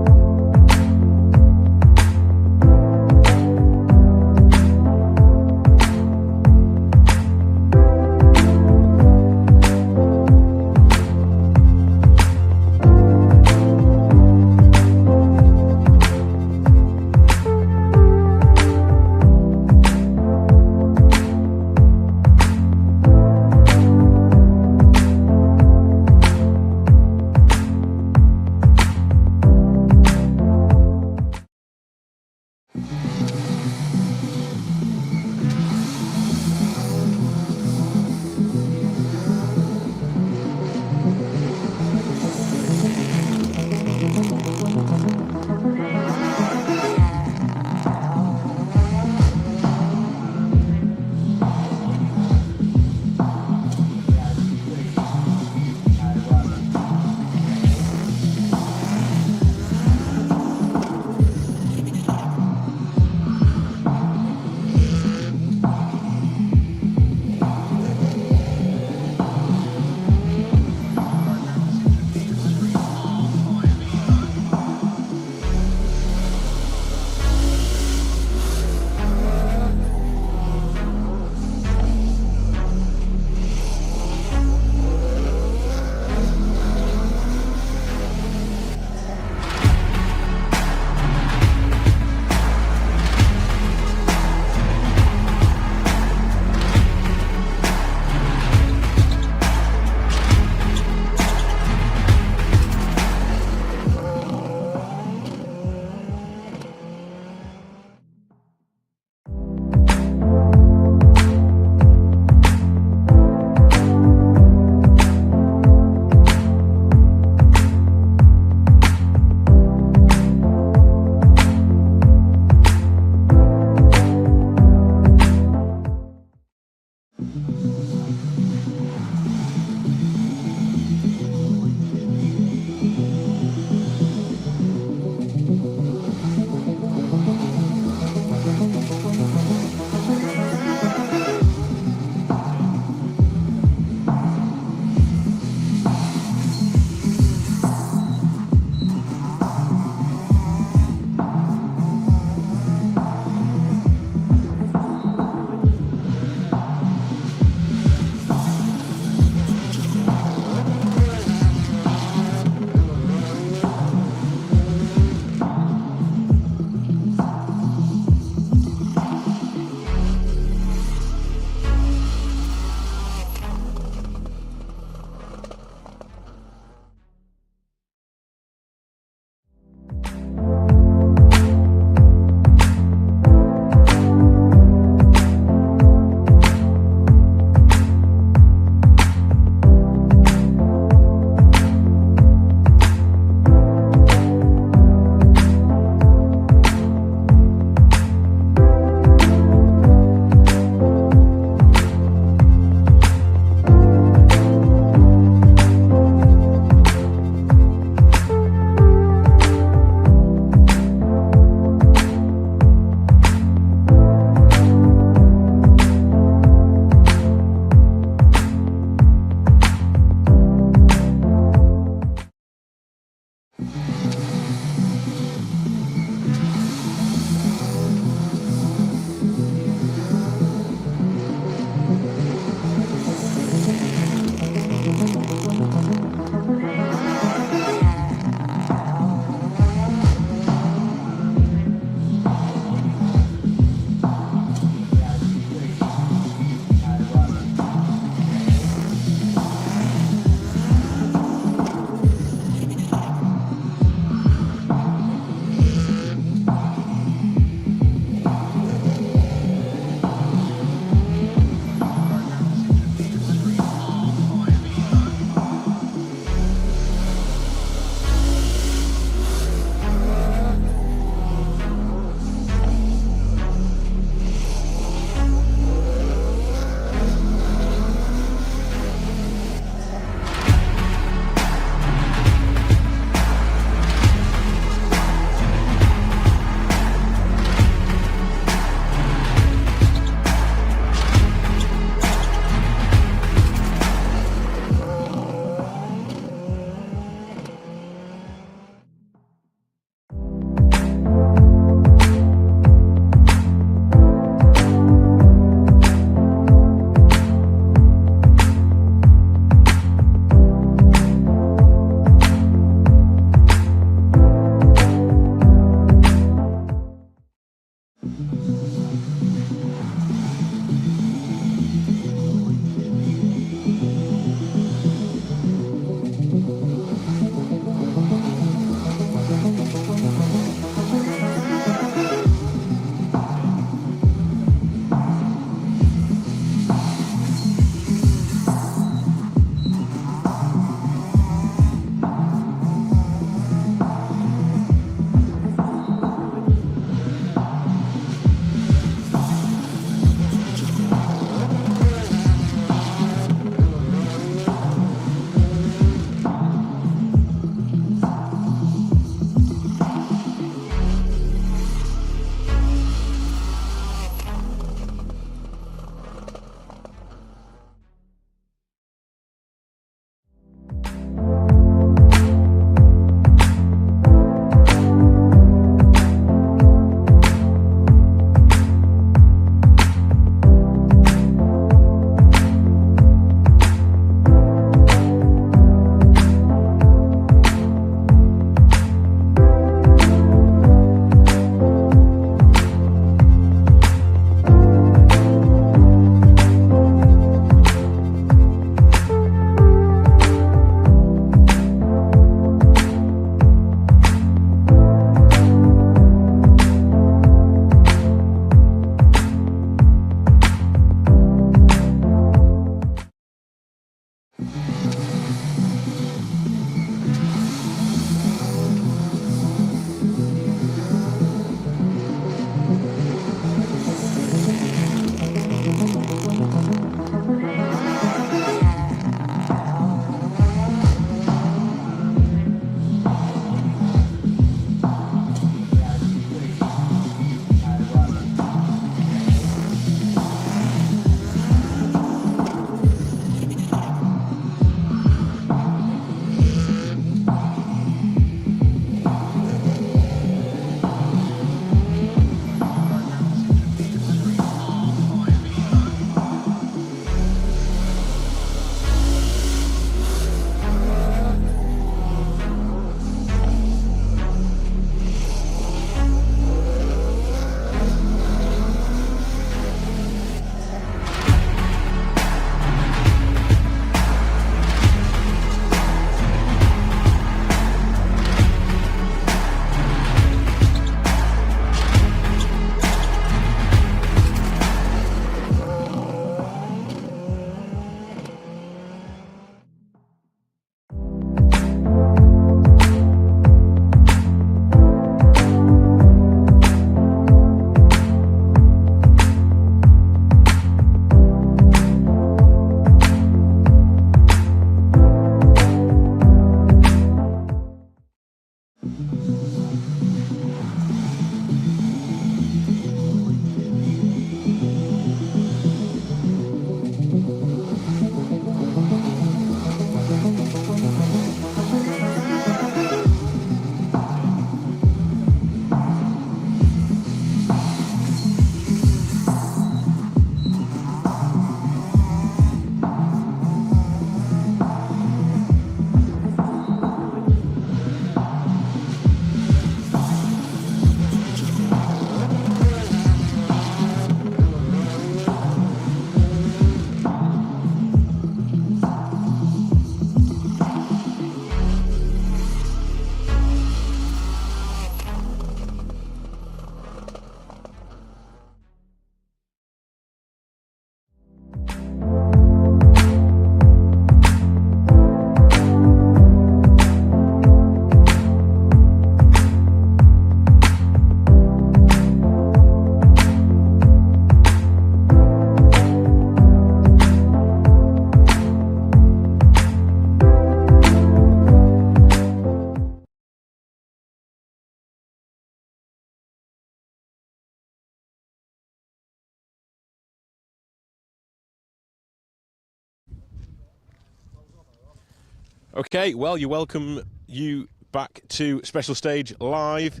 Okay, well, welcome you back to Special Stage Live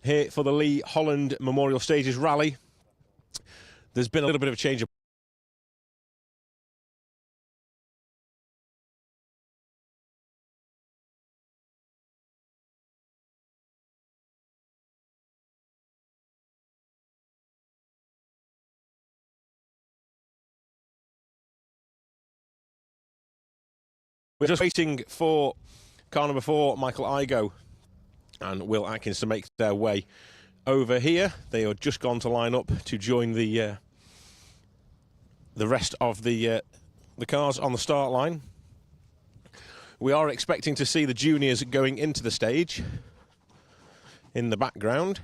here for the Lee Holland Memorial Stages Rally. There's been a little bit of a change of We're just waiting for car number 4, Michael Igoe and Will Atkins to make their way over here. They have just gone to line up to join the rest of the cars on the start line. We are expecting to see the juniors going into the stage in the background.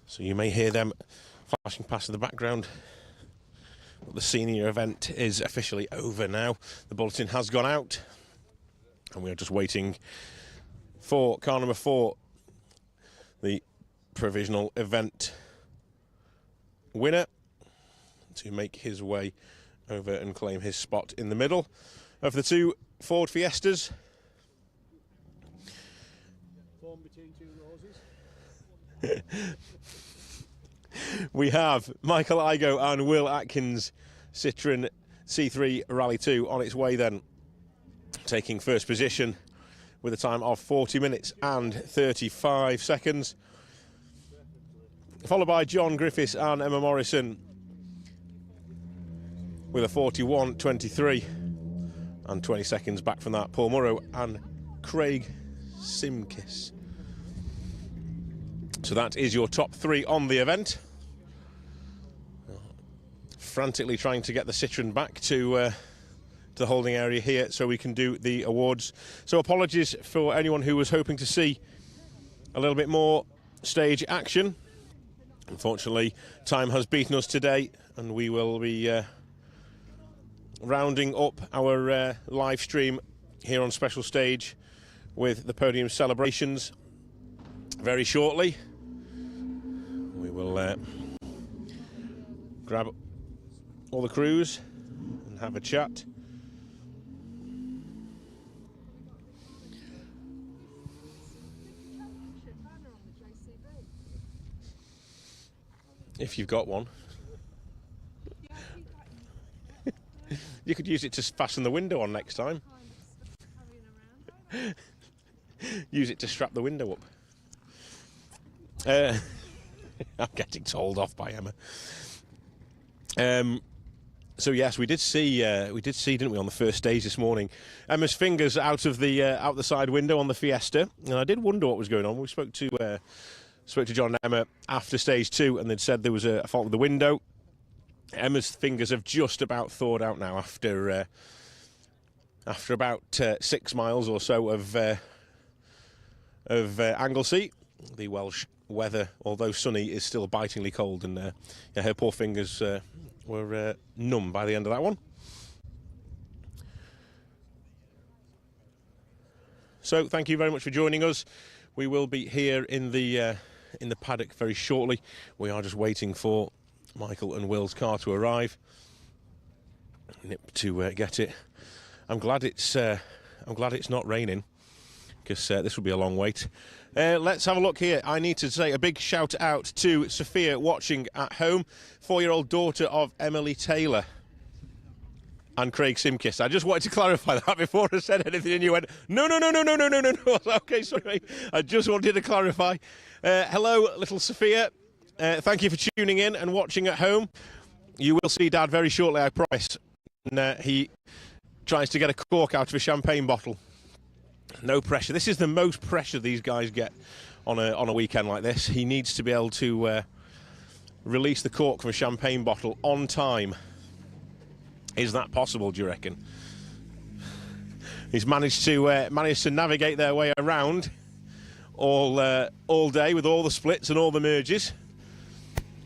So you may hear them flashing past in the background. But the senior event is officially over now. The bulletin has gone out. And we are just waiting for car number 4, the provisional event winner, to make his way over and claim his spot in the middle of the 2 Ford Fiestas. Form between 2 roses. We have Michael Igoe and Will Atkins Citroen C3 Rally 2 on its way then, taking first position with a time of 40 minutes and 35 seconds. Followed by John Griffiths and Emma Morrison with a 41.23 and 20 seconds back from that. Paul Murrow and Craig Simkis. So that is your top 3 on the event. Frantically trying to get the Citroen back to the holding area here so we can do the awards. So apologies for anyone who was hoping to see a little bit more stage action. Unfortunately, time has beaten us today, and we will be rounding up our live stream here on Special Stage with the podium celebrations very shortly. We will grab all the crews and have a chat. If you've got one. You could use it to fasten the window on next time. Use it to strap the window up. I'm getting told off by Emma. So yes, we did see, didn't we, on the first stage this morning, Emma's fingers out the side window on the Fiesta, and I did wonder what was going on. We spoke to John and Emma after stage 2, and they'd said there was a fault with the window. Emma's fingers have just about thawed out now after about 6 miles or so of Anglesey. The Welsh weather, although sunny, is still bitingly cold, and yeah, her poor fingers were numb by the end of that one. So thank you very much for joining us. We will be here in the paddock very shortly. We are just waiting for Michael and Will's car to arrive. Nip to get it. I'm glad it's not raining, because this will be a long wait. Let's have a look here. I need to say a big shout out to Sophia watching at home, 4-year-old daughter of Emily Taylor and Craig Simkis. I just wanted to clarify that before I said anything, and you went, no. Okay, sorry. I just wanted to clarify. Hello, little Sophia. Thank you for tuning in and watching at home. You will see Dad very shortly, I promise. And he tries to get a cork out of a champagne bottle. No pressure. This is the most pressure these guys get on a weekend like this. He needs to be able to release the cork from a champagne bottle on time. Is that possible, do you reckon? He's managed to navigate their way around all day with all the splits and all the merges.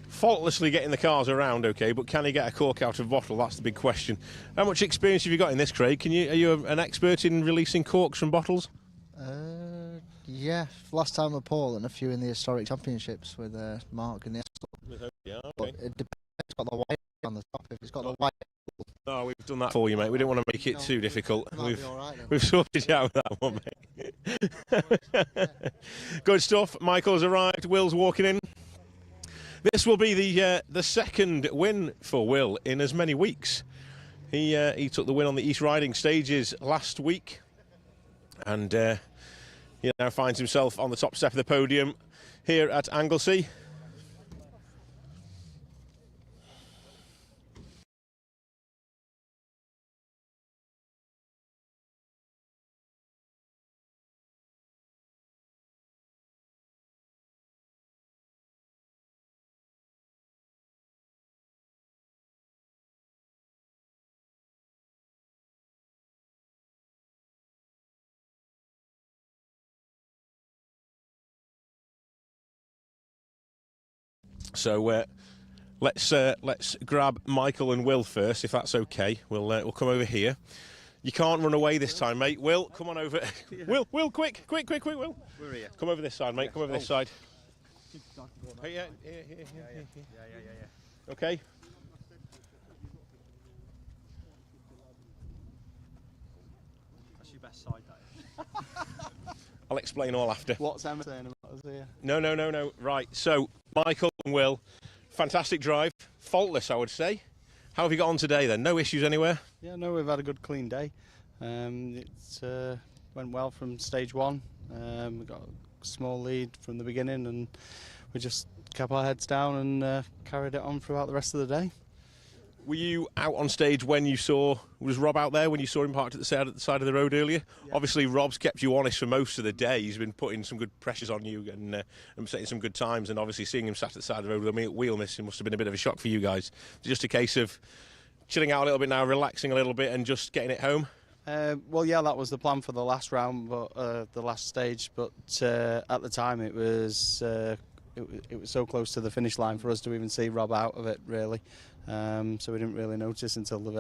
Faultlessly getting the cars around, okay, but can he get a cork out of a bottle? That's the big question. How much experience have you got in this, Craig? Are you an expert in releasing corks from bottles? Yeah, last time with Paul and a few in the historic championships with Mark and the. Yeah, okay. But it depends it's got the white on the top. If it's got the white, Oh, we've done that for you, mate. We didn't want to make it too difficult. it might be all right then. We've sorted you out with that one, mate. Good stuff. Michael's arrived. Will's walking in. This will be the second win for Will in as many weeks. He took the win on the East Riding stages last week, and he now finds himself on the top step of the podium here at Anglesey. So let's grab Michael and Will first, if that's okay. We'll come over here. You can't run away this time, mate. Will, come on over. Will, quick, Will. We're here. Come over this side, mate. Come over this side. Hey, yeah. Okay. That's your best side, that is. I'll explain all after. What's Emma saying about us here? No. Right, so Michael and Will, fantastic drive. Faultless, I would say. How have you got on today then? No issues anywhere? Yeah, no, we've had a good clean day. It's went well from stage one. We got a small lead from the beginning, and we just kept our heads down and carried it on throughout the rest of the day. Were you out on stage when you saw, was Rob out there when you saw him parked at the side of the road earlier? Yeah. Obviously Rob's kept you honest for most of the day. He's been putting some good pressures on you and setting some good times, and obviously seeing him sat at the side of the road with a wheel missing must have been a bit of a shock for you guys. Just a case of chilling out a little bit now, relaxing a little bit and just getting it home? Well, yeah, that was the plan for the last round, but the last stage, but at the time it was so close to the finish line for us to even see Rob out of it, really. So we didn't really notice until the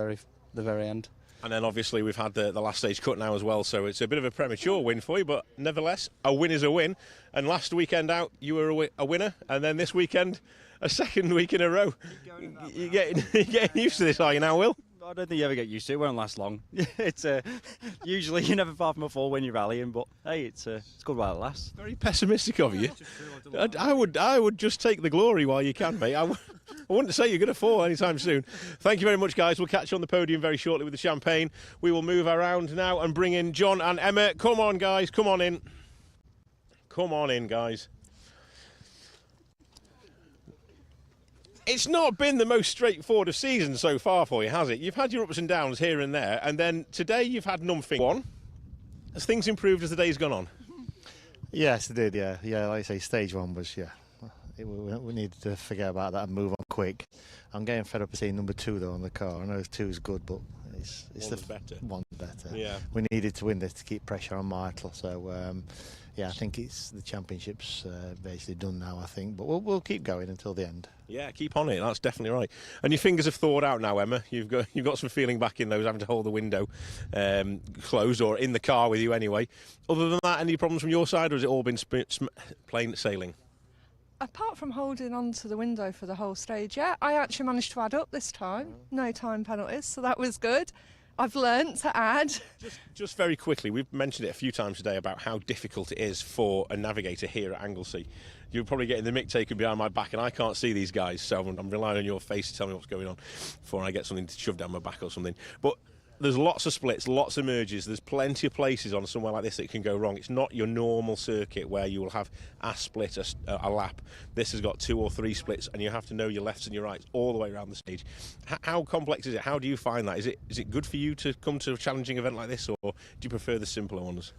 very end. And then obviously we've had the last stage cut now as well, so it's a bit of a premature win for you, but nevertheless, a win is a win. And last weekend out, you were a winner, and then this weekend, a second week in a row. You're getting used to this, are you now, Will? I don't think you ever get used to it. It won't last long. It's usually you're never far from a fall when you're rallying, but hey, it's good while it lasts. Very pessimistic of you. I would just take the glory while you can, mate. I wouldn't say you're going to fall anytime soon. Thank you very much, guys. We'll catch you on the podium very shortly with the champagne. We will move around now and bring in John and Emma. Come on, guys. Come on in. Come on in, guys. It's not been the most straightforward of seasons so far for you, has it? You've had your ups and downs here and there, and then today you've had nothing. One. Has things improved as the day's gone on? Yes, it did, yeah. Yeah, like I say, stage one was, we needed to forget about that and move on quick. I'm getting fed up of seeing number 2, though, on the car. I know 2 is good, but it's one's better. Yeah. We needed to win this to keep pressure on Michael, so... yeah, I think it's the championship's basically done now, I think. But we'll keep going until the end. Yeah, keep on it. That's definitely right. And your fingers have thawed out now, Emma. You've got some feeling back in those, having to hold the window closed, or in the car with you anyway. Other than that, any problems from your side, or has it all been plain sailing? Apart from holding on to the window for the whole stage, yeah, I actually managed to add up this time. No time penalties, so that was good. I've learnt to add. Just very quickly, we've mentioned it a few times today about how difficult it is for a navigator here at Anglesey. You're probably getting the mick taken behind my back, and I can't see these guys, so I'm relying on your face to tell me what's going on before I get something shoved down my back or something. But there's lots of splits, lots of merges. There's plenty of places on somewhere like this that can go wrong. It's not your normal circuit where you will have a split, a lap. This has got 2 or 3 splits, and you have to know your lefts and your rights all the way around the stage. How complex is it? How do you find that? Is it good for you to come to a challenging event like this, or do you prefer the simpler ones?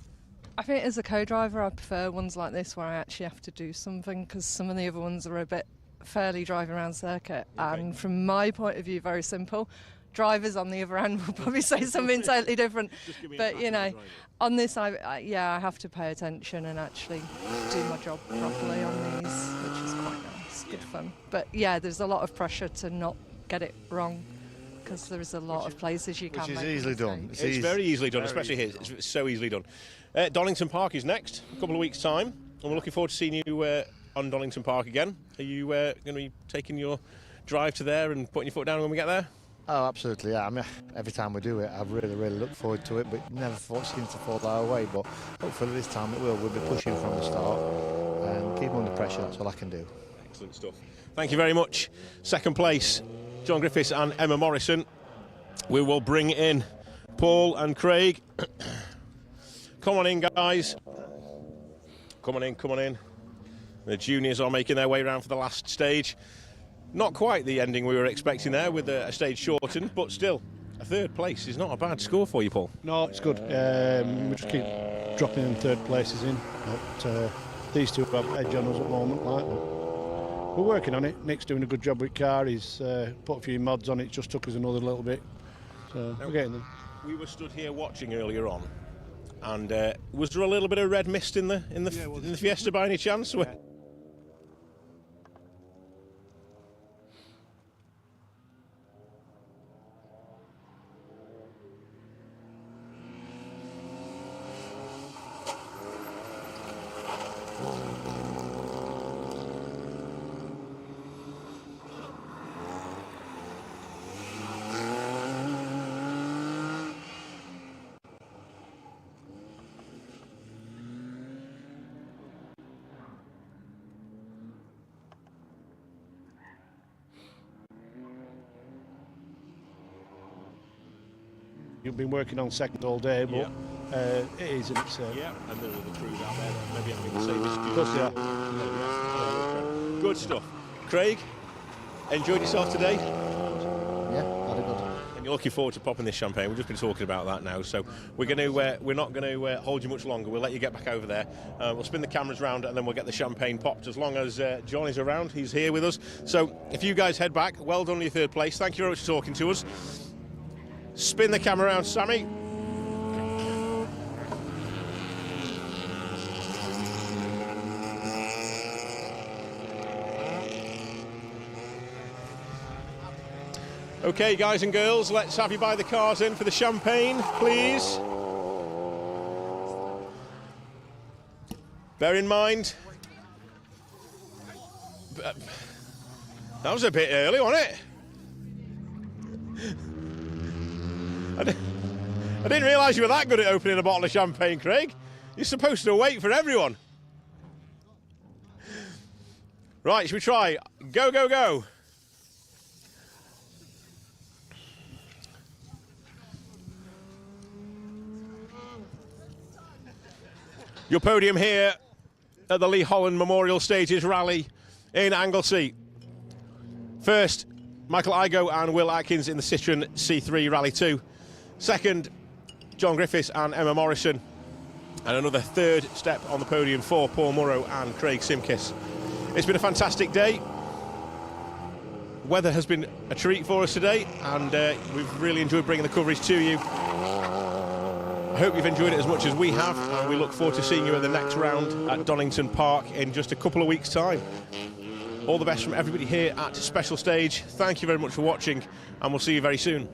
I think as a co-driver, I prefer ones like this where I actually have to do something, because some of the other ones are a bit fairly driving around circuit. Okay. And from my point of view, very simple. Drivers on the other end will probably say something totally different, but you know, on this I have to pay attention and actually do my job properly on these, which is quite nice, good fun. But yeah, there's a lot of pressure to not get it wrong, because there's a lot of places you can make Which is easily done. It's very easily done, especially here. It's so easily done. Donington Park is next, a couple of weeks' time, and we're looking forward to seeing you on Donington Park again. Are you going to be taking your drive to there and putting your foot down when we get there? Oh, absolutely, yeah. I mean, every time we do it, I really look forward to it, but it never seems to fall our way. But hopefully this time it will. We'll be pushing from the start and keep under pressure. That's all I can do. Excellent stuff. Thank you very much. Second place, John Griffiths and Emma Morrison. We will bring in Paul and Craig. Come on in, guys. Come on in, come on in. The juniors are making their way around for the last stage. Not quite the ending we were expecting there with a stage shortened, but still, a third place is not a bad score for you, Paul. No, it's good. We just keep dropping in third places in. But these two have edge on us at the moment. Like, we're working on it. Nick's doing a good job with car. He's put a few mods on it. Just took us another little bit. So we're getting there. We were stood here watching earlier on, and was there a little bit of red mist in the Fiesta by any chance? Yeah. You've been working on second all day, but it is, and it's... Yeah, and there are the crews out there that maybe having the same issue. Of course they are. Good stuff. Craig, enjoyed yourself today? Yeah, very good. And you're looking forward to popping this champagne. We've just been talking about that now, so we're not going to hold you much longer. We'll let you get back over there. We'll spin the cameras round, and then we'll get the champagne popped. As long as John is around, he's here with us. So if you guys head back, well done on your third place. Thank you very much for talking to us. Spin the camera around, Sammy. Okay, guys and girls, let's have you buy the cars in for the champagne, please. Bear in mind, that was a bit early, wasn't it? I didn't realise you were that good at opening a bottle of champagne, Craig. You're supposed to wait for everyone. Right, should we try? Go, go, go. Your podium here at the Lee Holland Memorial Stages Rally in Anglesey. First, Michael Igo and Will Atkins in the Citroen C3 Rally 2. Second, John Griffiths and Emma Morrison. And another third step on the podium for Paul Murrow and Craig Simkis. It's been a fantastic day. Weather has been a treat for us today, and we've really enjoyed bringing the coverage to you. I hope you've enjoyed it as much as we have, and we look forward to seeing you at the next round at Donington Park in just a couple of weeks' time. All the best from everybody here at Special Stage. Thank you very much for watching, and we'll see you very soon.